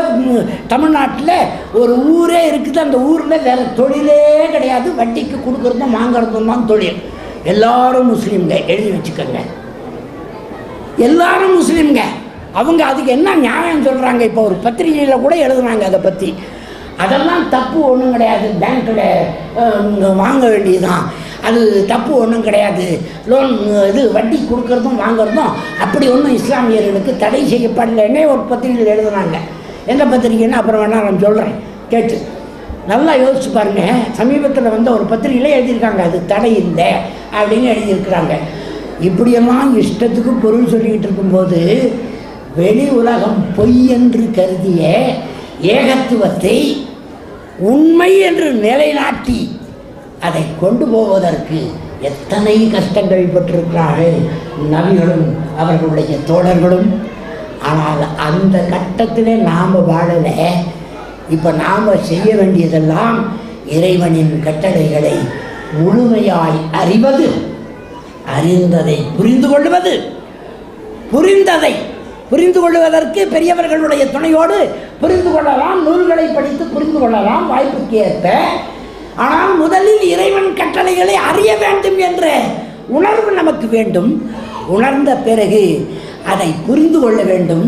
தமிழ்நாட்டில் ஒரு ஊரே இருக்குது. அந்த ஊரில் வேறு தொழிலே கிடையாது. வட்டிக்கு கொடுக்குறதும் வாங்கிறதும் தான் தொழில். எல்லாரும் முஸ்லீம்ங்க, எழுதி வச்சுக்கோங்க. எல்லாரும் முஸ்லீம்ங்க. அவங்க அதுக்கு என்ன நியாயம் சொல்கிறாங்க? இப்போ ஒரு பத்திரிகையில் கூட எழுதுனாங்க அதை பற்றி. அதெல்லாம் தப்பு ஒன்றும் கிடையாது, பேங்க்கில் வாங்க வேண்டியதுதான், அது தப்பு ஒன்றும் கிடையாது. லோன் இது வட்டி கொடுக்குறதும் வாங்குறதும் அப்படி ஒன்றும் இஸ்லாமியர்களுக்கு தடை செய்யப்படலைன்னே ஒரு பத்திரிகையில் எழுதுனாங்க. எந்த பத்திரிகைன்னு அப்புறம் வேணால் நான் சொல்கிறேன், கேட்டு நல்லா யோசிச்சு பாருங்கள். சமீபத்தில் வந்து ஒரு பத்திரிகையில் எழுதியிருக்காங்க அது தடை இல்லை அப்படின்னு எழுதியிருக்கிறாங்க. இப்படியெல்லாம் இஷ்டத்துக்கு பொருள் சொல்லிக்கிட்டு இருக்கும்போது வெளி உலகம் பொய் என்று கருதிய ஏகத்துவத்தை உண்மை என்று நிலைநாட்டி அதை கொண்டு போவதற்கு எத்தனை கஷ்டங்கள் பெற்றிருக்கிறார்கள் நபிகளும் அவர்களுடைய தோழர்களும். ஆனால் அந்த கட்டத்திலே நாம் வாழலை. இப்போ நாம் செய்ய வேண்டியதெல்லாம் இறைவனின் கட்டளைகளை முழுமையாய் அறிவது, அறிந்ததை புரிந்து கொள்வது. புரிந்து கொள்வதற்கு பெரியவர்களுடைய துணையோடு புரிந்து கொள்ளலாம், நூல்களை படித்து புரிந்து கொள்ளலாம் வாய்ப்புக்கு ஏற்ப. ஆனால் முதலில் இறைவன் கட்டளைகளை அறிய வேண்டும் என்ற உணர்வு நமக்கு வேண்டும். உணர்ந்த பிறகு அதை புரிந்து கொள்ள வேண்டும்.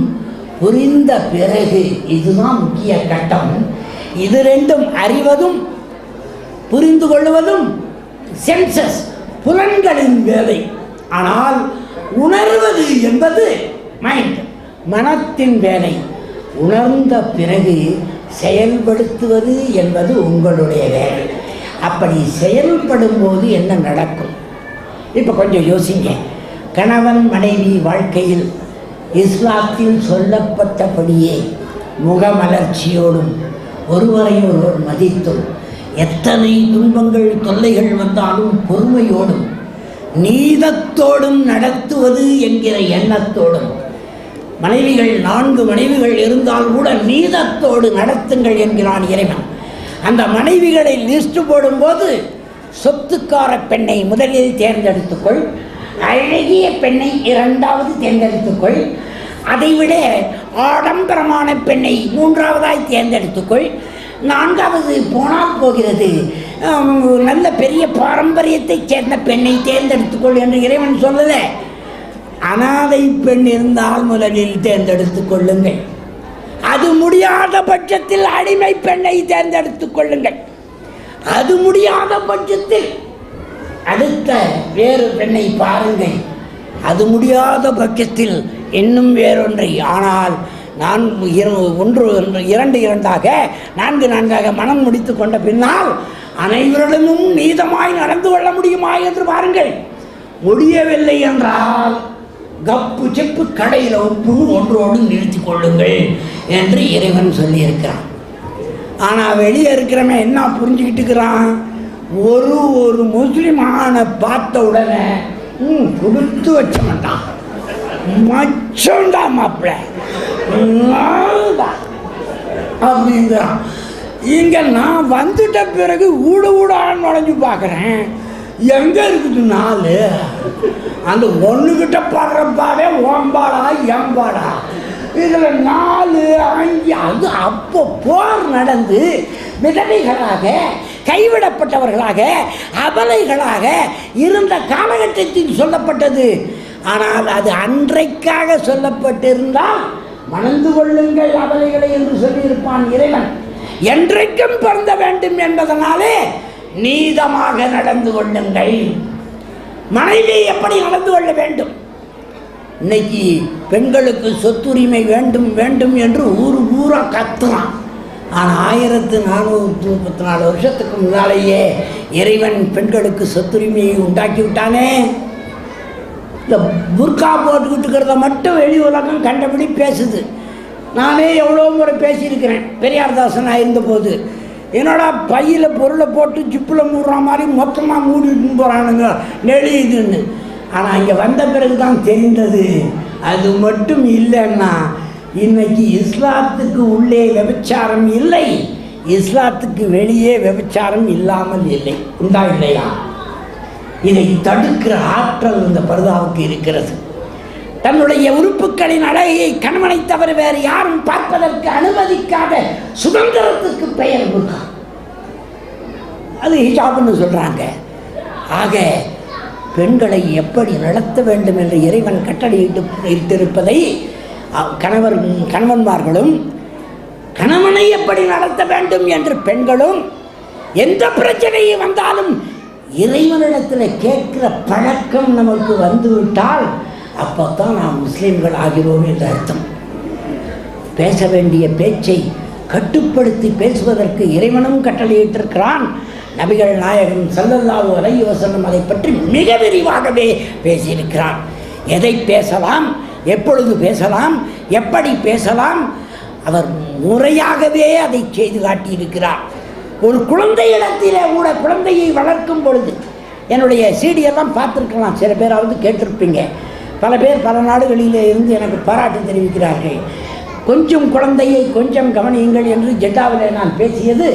புரிந்த பிறகு இதுதான் முக்கிய கட்டம். இது ரெண்டும், அறிவதும் புரிந்து கொள்வதும் சென்சஸ், புலன்களின் வேலை. ஆனால் உணர்வது என்பது மைண்ட், மனத்தின் வேலை. உணர்ந்த பிறகு செயல்படுத்துவது என்பது உங்களுடைய வேலை. அப்படி செயல்படும் போது என்ன நடக்கும்? இப்போ கொஞ்சம் யோசிங்க. கணவன் மனைவி வாழ்க்கையில் இஸ்லாத்தில் சொல்லப்பட்டபடியே முகமலர்ச்சியோடும் ஒருவரை ஒருவர் மதித்தும் எத்தனை துன்பங்கள் தொல்லைகள் வந்தாலும் பொறுமையோடும் நீதத்தோடும் நடத்துவது என்கிற எண்ணத்தோடும், மனைவிகள் 4 மனைவிகள் இருந்தால் கூட நீதத்தோடு நடத்துங்கள் என்கிறான் இறைவன். அந்த மனைவிகளை லிஸ்ட் போடும்போது சொத்துக்கார பெண்ணை முதலில் தேர்ந்தெடுத்துக்கொள், அழகிய பெண்ணை 2வது தேர்ந்தெடுத்துக்கொள், அதைவிட ஆடம்பரமான பெண்ணை 3வதாய் தேர்ந்தெடுத்துக்கொள், 4வது போனால் போகிறது நல்ல பெரிய பாரம்பரியத்தைச் சேர்ந்த பெண்ணை தேர்ந்தெடுத்துக்கொள் என்று இறைவன் சொல்லல. அனாதை பெண் இருந்தால் முதலில் தேர்ந்தெடுத்துக் கொள்ளுங்கள். அது முடியாத பட்சத்தில் அடிமை பெண்ணை தேர்ந்தெடுத்துக் கொள்ளுங்கள். அது முடியாத பட்சத்தில் அடுத்த வேறு பெண்ணை பாருங்கள். அது முடியாத பட்சத்தில் இன்னும் வேறொன்றை. ஆனால் நான் 1 2 4 மனம் முடித்து கொண்ட பின்னால் அனைவரிடமும் நீதமாய் நடந்து கொள்ள முடியுமா என்று பாருங்கள். முடியவில்லை என்றால் கப்பு செப்பு கடையில் உப்பு ஒன்றோடு நிறுத்தி கொள்ளுங்கள் என்று இறைவன் சொல்லியிருக்கிறான். ஆனால் வெளியே இருக்கிறவன் என்ன புரிஞ்சுக்கிட்டு இருக்கிறான்? ஒரு முஸ்லிம் ஆணை பார்த்த உடனே கொடுத்து வச்ச மாட்டான், மச்சண்டா மாப்பிள்ள அப்படிங்கிறான். இங்கே நான் வந்துட்ட பிறகு ஊடான்னு நுழைஞ்சு பார்க்குறேன், எங்கே இருக்குது 4? அந்த 1கிட்ட படுறப்பாவே ஓம்பாடா எம்பாடா, இதில் 4 5. அது அப்போ போர் நடந்து விதவைகளாக கைவிடப்பட்டவர்களாக அபலைகளாக இருந்த காலகட்டத்தில் சொல்லப்பட்டது. ஆனால் அது அன்றைக்காக சொல்லப்பட்டிருந்தால் மணந்து கொள்ளுங்கள் அபலைகளை என்று சொல்லியிருப்பான் இறைவன். என்றைக்கும் பொருந்த வேண்டும் என்பதனாலே நீதமாக நடந்து கொள்ளுங்கள். மனைவி எப்படி நடந்து கொள்ள வேண்டும்? இன்னைக்கு பெண்களுக்கு சொத்துரிமை வேண்டும் வேண்டும் என்று ஊர் ஊராக கத்துறான். ஆனால் 1434 வருஷத்துக்கு முன்னாலேயே இறைவன் பெண்களுக்கு சொத்துரிமையை உண்டாக்கி விட்டானே. இந்த புர்கா போட்டுக்கிட்டு இருக்கிறத மட்டும் வெளி உலகம் கண்டபடி பேசுது. நானே எவ்வளோ முறை பேசியிருக்கிறேன். பெரியார்தாசனாக இருந்தபோது என்னோட பையில் பொருளை போட்டு ஜிப்பில் மூடுற மாதிரி மொத்தமாக மூடிட்டு போகிறானுங்க நெளியுதுன்னு. ஆனால் இங்கே வந்த பிறகு தான் தெரிந்தது அது மட்டும் இல்லைன்னா இன்னைக்கு இஸ்லாத்துக்கு உள்ளே விபச்சாரம் இல்லை, இஸ்லாத்துக்கு வெளியே விபச்சாரம் இல்லாமல் இல்லை. உண்டா இல்லையா? இதை தடுக்கிற ஆற்றல் இந்த பர்தாவுக்கு இருக்கிறது. தன்னுடைய உறுப்புகளின் அழகையை கணவனை தவிர வேறு யாரும் பார்ப்பதற்கு அனுமதிக்காத சுதந்திரத்துக்கு பெயர் புர்கா. அது ஹிஜாப்னு சொல்றாங்க. ஆக பெண்களை எப்படி நடத்த வேண்டும் என்று இறைவன் கட்டளையிட்டிருப்பதை கணவன்மார்களும் கணவனை எப்படி நடத்த வேண்டும் என்று பெண்களும் எந்த பிரச்சனையை வந்தாலும் இறைவனிடத்தில் கேட்கிற பழக்கம் நமக்கு வந்துவிட்டால் அப்போத்தான் நாம் முஸ்லீம்கள் ஆகிறோம் என்று அர்த்தம். பேச வேண்டிய பேச்சை கட்டுப்படுத்தி பேசுவதற்கு இறைவனும் கட்டளையிட்டிருக்கிறான். நபிகள் நாயகம் ஸல்லல்லாஹு அலைஹி வஸல்லம் அதை பற்றி மிக விரிவாகவே பேசியிருக்கிறான். எதை பேசலாம், எப்பொழுது பேசலாம், எப்படி பேசலாம், அவர் முறையாகவே அதை செய்து காட்டியிருக்கிறார். ஒரு குழந்தை இடத்திலே கூட குழந்தையை வளர்க்கும் பொழுது என்னுடைய சீடியெல்லாம் பார்த்துருக்கலாம், சில பேராவது கேட்டிருப்பீங்க. பல பேர் பல நாடுகளிலே இருந்து எனக்கு பாராட்டு தெரிவிக்கிறார்கள். கொஞ்சம் குழந்தையை கொஞ்சம் கவனியுங்கள் என்று ஜெட்டாவில் நான் பேசியது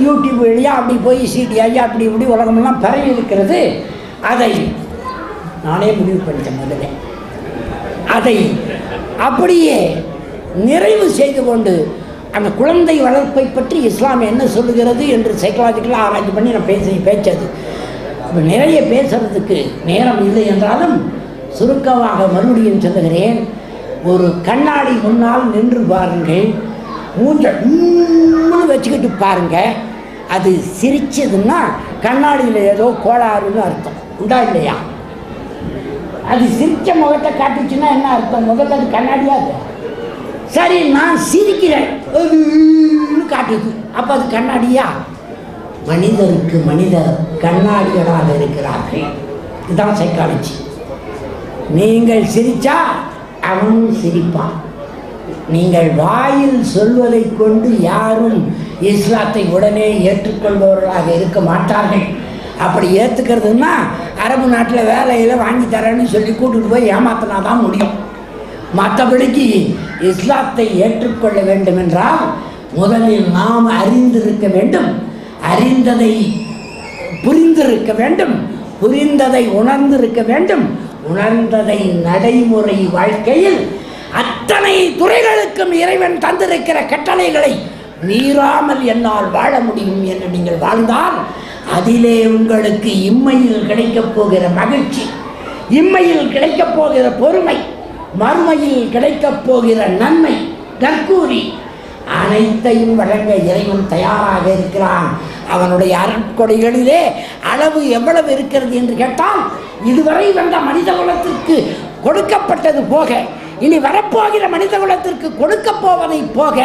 யூடியூப் வழியாக அப்படி போய் சீடி ஐயா அப்படி இப்படி உலகமெல்லாம் பரவி இருக்கிறது. அதை நானே முடிவு பண்ணிட்டேன். முதல்ல அதை அப்படியே நிறைவு செய்து கொண்டு அந்த குழந்தை வளர்ப்பை பற்றி இஸ்லாம் என்ன சொல்லுகிறது என்று சைக்கலாஜிக்கலாக ஆராய்ச்சி பண்ணி நான் பேச்சது. நிறைய பேசுறதுக்கு நேரம் இல்லை என்றாலும் சுருக்கமாக மறுபடியும் சொல்லுகிறேன். ஒரு கண்ணாடி முன்னால் நின்று பாருங்கள், மூஞ்ச வச்சுக்கிட்டு பாருங்க. அது சிரிச்சதுன்னா கண்ணாடியில் ஏதோ கோளாறுன்னு அர்த்தம். உண்டா இல்லையா? அது சிரிச்ச முகத்தை காட்டுச்சுன்னா என்ன அர்த்தம்? முதல்ல அது கண்ணாடியாது. சரி, நான் சிரிக்கிறேன் காட்டுது, அப்போ அது கண்ணாடியா? மனிதருக்கு மனிதர் கண்ணாடிகளாக இருக்கிறார்கள். இதுதான் சைக்காலஜி. நீங்கள் சிரிச்சா அவனும் சிரிப்பான். நீங்கள் வாயில் சொல்வதை கொண்டு யாரும் இஸ்லாத்தை உடனே ஏற்றுக்கொள்பவர்களாக இருக்க மாட்டார்கள். அப்படி ஏற்றுக்கிறதுன்னா அரபு நாட்டில் வேலையில் வாங்கி தரேன்னு சொல்லி கூட்டிட்டு போய் ஏமாத்தினா தான் முடியும். மற்றபடிக்கு இஸ்லாத்தை ஏற்றுக்கொள்ள வேண்டும் என்றால் முதலில் நாம் அறிந்திருக்க வேண்டும், அறிந்ததை புரிந்திருக்க வேண்டும், புரிந்ததை உணர்ந்திருக்க வேண்டும், உணர்ந்ததை நடைமுறை வாழ்க்கையில் அத்தனை துறைகளுக்கும் இறைவன் தந்திருக்கிற கட்டளைகளை மீறாமல் என்னால் வாழ முடியும் என்று நீங்கள் வாழ்ந்தால் அதிலே உங்களுக்கு இம்மையில் கிடைக்கப் போகிற மகிழ்ச்சி, இம்மையில் கிடைக்கப் போகிற பொறுமை, மறுமையில் கிடைக்கப் போகிற நன்மை, நற்கூறி அனைத்தையும் வழங்க இறைவன் தயாராக இருக்கிறான். அவனுடைய அருட்கொடைகளிலே அளவு எவ்வளவு இருக்கிறது என்று கேட்டால் இதுவரை வந்த மனித குலத்திற்கு கொடுக்கப்பட்டது போக இனி வரப்போகிற மனித குலத்திற்கு கொடுக்க போவதை போக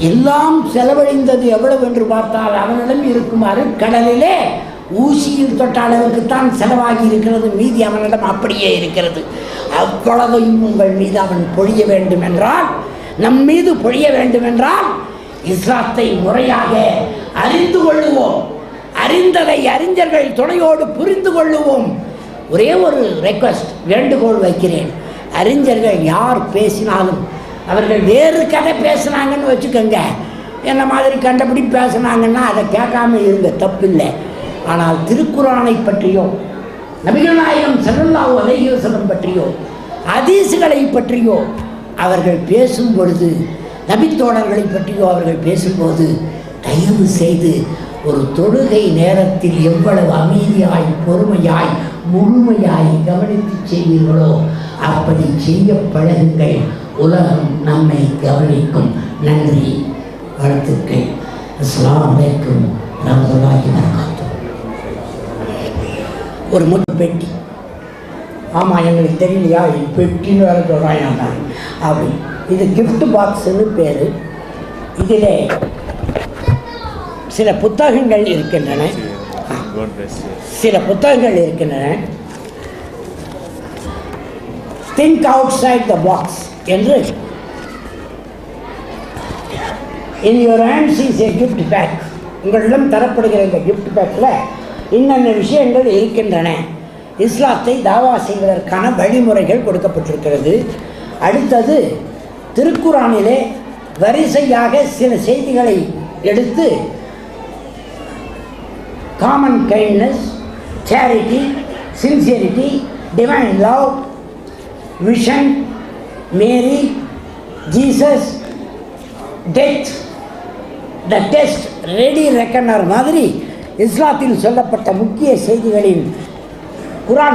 எல்லாம் செலவழிந்தது எவ்வளவு என்று பார்த்தால் அவனிடம் இருக்கும் அருட்கடலிலே ஊசியில் தொட்ட அளவுக்குத்தான் செலவாகி இருக்கிறது. மீதி அவனிடம் அப்படியே இருக்கிறது. அவ்வளவையும் உங்கள் மீது அவன் பொழிய வேண்டும் என்றால், நம் மீது பொழிய வேண்டும் என்றால் இஸ்லாத்தை முறையாக அறிந்து கொள்ளுவோம். அறிந்ததை அறிஞர்கள் துணையோடு புரிந்து கொள்ளுவோம். ஒரே ஒரு ரெக்வஸ்ட், வேண்டுகோள் வைக்கிறேன். அறிஞர்கள் யார் பேசினாலும் அவர்கள் வேறு கதை பேசுனாங்கன்னு வச்சுக்கோங்க, என்ன மாதிரி கண்டபடி பேசுனாங்கன்னா அதை கேட்காம இருங்க, தப்பில்லை. ஆனால் திருக்குரானை பற்றியோ நபிகள் நாயகம் ஸல்லல்லாஹு அலைஹி வஸல்லம் பற்றியோ ஹதீஸ்களை பற்றியோ அவர்கள் பேசும் பொழுது, நபித்தோழர்களை பற்றியோ அவர்கள் பேசும்போது தயவு செய்து ஒரு தொழுகை நேரத்தில் எவ்வளவு அமைதியாய் பொறுமையாய் முழுமையாய் கவனித்து செய்வீர்களோ அப்படி செய்ய பழகுங்கள். உலகம் நம்மை கவனிக்கும். நன்றி, வாழ்த்துக்கள். அஸ்ஸலாமு அலைக்கும் வரஹ்மத்துல்லாஹி வபரகாத்துஹு. ஒரு முட்டு பெட்டி ஆமாம் எங்களுக்கு தெரியலையா பெட்டின்னு வேறு சொல்கிறான் அப்படி. இது கிஃப்ட் பாக்ஸுன்னு பேர். இதில் சில புத்தகங்கள் இருக்கின்றன. Think outside the box என்று in your hands is a gift pack. உங்களிடம் தரப்படுகிற இந்த கிஃப்ட் பேக்கில் இன்னென்ன விஷயங்கள் இருக்கின்றன. இஸ்லாத்தை தாவா செய்வதற்கான வழிமுறைகள் கொடுக்கப்பட்டிருக்கிறது. அடுத்தது திருக்குரானிலே வரிசையாக சில செய்திகளை எடுத்து common kindness, charity, sincerity, divine love, vision, Mary, Jesus, death, the test, ready reckoner மாதிரி இஸ்லாத்தில் சொல்லப்பட்ட முக்கிய செய்திகளின்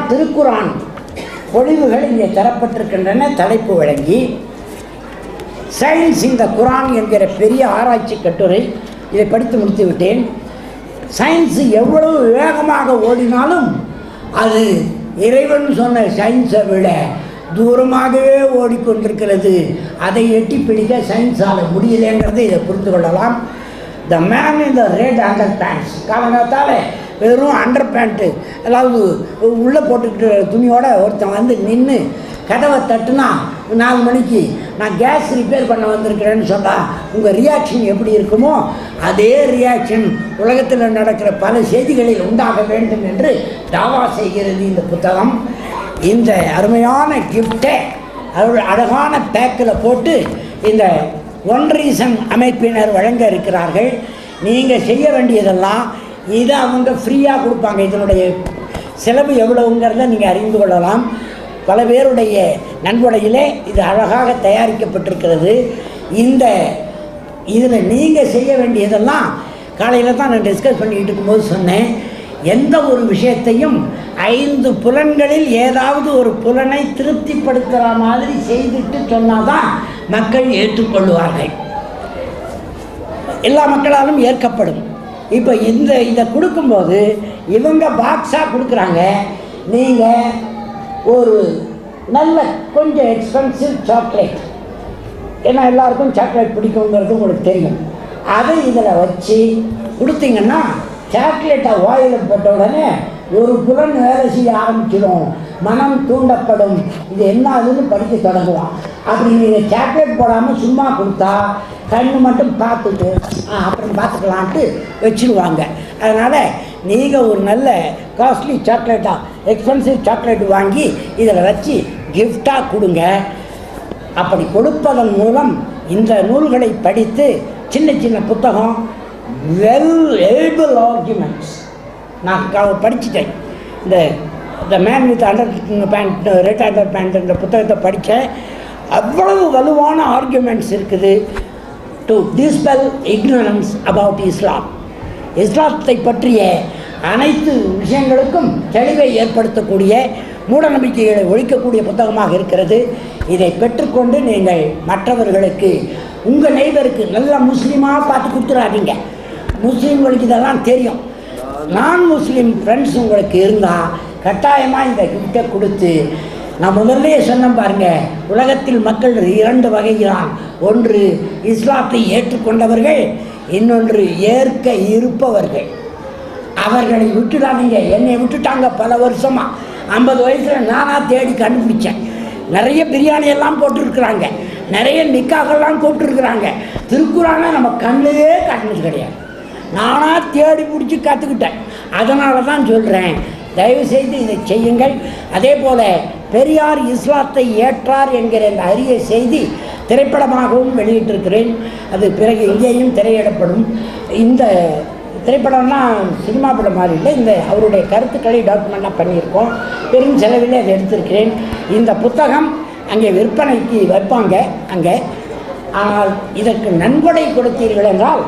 திருக்குரான் பொழிவுகள் இங்கே தரப்பட்டிருக்கின்றன. தலைப்பு வழங்கி சயின்ஸ் இந்த குரான் என்கிற பெரிய ஆராய்ச்சி கட்டுரை, இதை படித்து முடித்து விட்டேன். சயின்ஸ் எவ்வளவு வேகமாக ஓடினாலும் அது இறைவன் சொன்ன சயின்ஸை விட தூரமாகவே ஓடிக்கொண்டிருக்கிறது. அதை எட்டி பிடிக்க சயின்ஸால் முடியலைங்கிறதை இதை புரிந்து கொள்ளலாம். The man in the red underpants, காலங்காலத்தால் வெறும் அண்டர் பேண்ட்டு அதாவது உள்ளே போட்டுக்கிட்டு துணியோட ஒருத்தன் வந்து நின்று கதவை தட்டுனா 4 மணிக்கு நான் கேஸ் ரிப்பேர் பண்ண வந்திருக்கிறேன்னு சொன்னால் உங்கள் ரியாக்ஷன் எப்படி இருக்குமோ அதே ரியாக்ஷன் உலகத்தில் நடக்கிற பல செய்திகளில் உண்டாக வேண்டும் என்று தாவா செய்கிறது இந்த புத்தகம். இந்த அருமையான கிஃப்டை அழகான பேக்கில் போட்டு இந்த ஒன் ரீசன் அமைப்பினர் வழங்க இருக்கிறார்கள். நீங்கள் செய்ய வேண்டியதெல்லாம் இதை அவங்க ஃப்ரீயாக கொடுப்பாங்க. இதனுடைய செலவு எவ்வளவுங்கிறத நீங்கள் அறிந்து கொள்ளலாம். பல பேருடைய நன்கொடையிலே இது அழகாக தயாரிக்கப்பட்டிருக்கிறது. இதில் நீங்கள் செய்ய வேண்டியதெல்லாம் காலையில் தான் நான் டிஸ்கஸ் பண்ணிக்கிட்டு இருக்கும்போது சொன்னேன். எந்த ஒரு விஷயத்தையும் 5 புலன்களில் ஏதாவது ஒரு புலனை திருப்திப்படுத்துகிற மாதிரி செய்துட்டு சொன்னால் தான் மக்கள் ஏற்றுக்கொள்வார்கள். எல்லா மக்களாலும் ஏற்கப்படும். இப்போ இதை கொடுக்கும்போது இவங்க பாக்ஸாக கொடுக்குறாங்க. நீங்கள் ஒரு நல்ல கொஞ்சம் எக்ஸ்பென்சிவ் சாக்லேட், ஏன்னா எல்லாருக்கும் சாக்லேட் பிடிக்குங்கிறது உங்களுக்கு தெரியும், அதை இதில் வச்சு கொடுத்தீங்கன்னா சாக்லேட்டை வாயில் போட்ட உடனே ஒரு புலன் வேலை செய்ய ஆரம்பிச்சிடும், மனம் தூண்டப்படும், இது என்ன ஆகுதுன்னு படிக்க தொடங்குவான். அப்படி நீங்கள் சாக்லேட் போடாமல் சும்மா கொடுத்தா கண்ணு மட்டும் பார்த்துட்டு அப்புறம் பார்த்துக்கலான்ட்டு வச்சுருவாங்க. அதனால் நீங்கள் ஒரு நல்ல காஸ்ட்லி சாக்லேட்டாக எக்ஸ்பென்சிவ் சாக்லேட் வாங்கி இதில் வச்சு கிஃப்டாக கொடுங்க. அப்படி கொடுப்பதன் மூலம் இந்த நூல்களை படித்து சின்ன சின்ன புத்தகம் வெல் ஏபிள் ஆர்குமெண்ட்ஸ் நான் படிச்சுட்டேன். இந்த man with underpant red underpant இந்த புத்தகத்தை படித்தேன். அவ்வளவு வலுவான ஆர்குமெண்ட்ஸ் இருக்குது to dispel ignorance about Islam. இஸ்லாத்தை பற்றிய அனைத்து விஷயங்களுக்கும் தெளிவை ஏற்படுத்தக்கூடிய, மூட நம்பிக்கைகளை ஒழிக்கக்கூடிய புத்தகமாக இருக்கிறது. இதை பெற்றுக்கொண்டு நீங்கள் மற்றவர்களுக்கு உங்கள் நெய்பருக்கு நல்ல முஸ்லீமாக பார்த்து கொடுத்துடாதீங்க. முஸ்லீம்களுக்கு இதெல்லாம் தெரியும். நான் முஸ்லீம் ஃப்ரெண்ட்ஸ் உங்களுக்கு இருந்தால் கட்டாயமாக இந்த கிஃப்டை கொடுத்து, நான் முதல்ல சொன்னேன் பாருங்கள், உலகத்தில் மக்கள் 2 வகைதான். ஒன்று இஸ்லாத்தை ஏற்றுக்கொண்டவர்கள், இன்னொன்று ஏற்க இருப்பவர்கள். அவர்களை விட்டுடாதீங்க. என்னை விட்டுட்டாங்க பல வருஷமாக. 50 வயசில் நானாக தேடி கண்டுபிடிச்சேன். நிறைய பிரியாணி எல்லாம் போட்டுருக்குறாங்க, நிறைய நிக்காகெல்லாம் போட்டுருக்குறாங்க. திருக்குறானை நம்ம கண்ணிலே காட்டினது கிடையாது. நானாக தேடி பிடிச்சி கற்றுக்கிட்டேன். அதனால தான் சொல்கிறேன், தயவுசெய்து இதை செய்யுங்கள். அதே போல் பெரியார் இஸ்லாத்தை ஏற்றார் என்கிற இந்த அரிய செய்தி திரைப்படமாகவும் வெளியிட்டிருக்கிறேன். அது பிறகு இங்கேயும் திரையிடப்படும். இந்த திரைப்படம்னா சினிமா படம் மாதிரி இல்லை, இந்த அவருடைய கருத்துக்களை டாக்குமெண்ட்டாக பண்ணியிருக்கோம். பெரும் செலவில் அதை எடுத்திருக்கிறேன். இந்த புத்தகம் அங்கே விற்பனைக்கு வைப்பாங்க அங்கே. ஆனால் இதற்கு நன்கொடை கொடுத்தீர்கள் என்றால்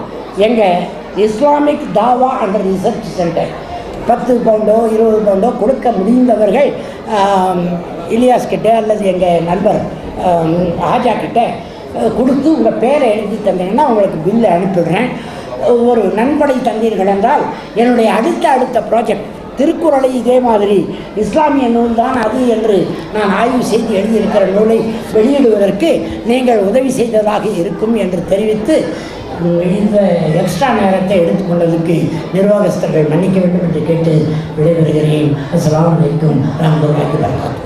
எங்கள் இஸ்லாமிக் தாவா and research centre 10 Bovonto 20 Bovonto கொடுக்க முடிந்தவர்கள் இலியாஸ் கிட்டே அல்லது எங்கள் நண்பர் ஆஜா கிட்டே கொடுத்து உங்கள் பேரை எழுதி தந்தீங்கன்னா உங்களுக்கு பில்லு அனுப்பிடுறேன். ஒரு நன்கொடை தந்தீர்கள் என்றால் என்னுடைய அடுத்த ப்ராஜெக்ட் திருக்குறளை இதே மாதிரி இஸ்லாமிய நூல் தான் அது என்று நான் ஆய்வு செய்து எழுதியிருக்கிற நூலை வெளியிடுவதற்கு நீங்கள் உதவி செய்ததாக இருக்கும் என்று தெரிவித்து இந்த எக்ஸ்ட்ரா நேரத்தை எடுத்துக்கொண்டதுக்கு நிர்வாகஸ்தர்கள் மன்னிக்க வேண்டும் என்று கேட்டு விடைபெறுகிறேன். அஸ்ஸலாமு அலைக்கும் வரஹ்மத்துல்லாஹி வபரகாத்துஹு.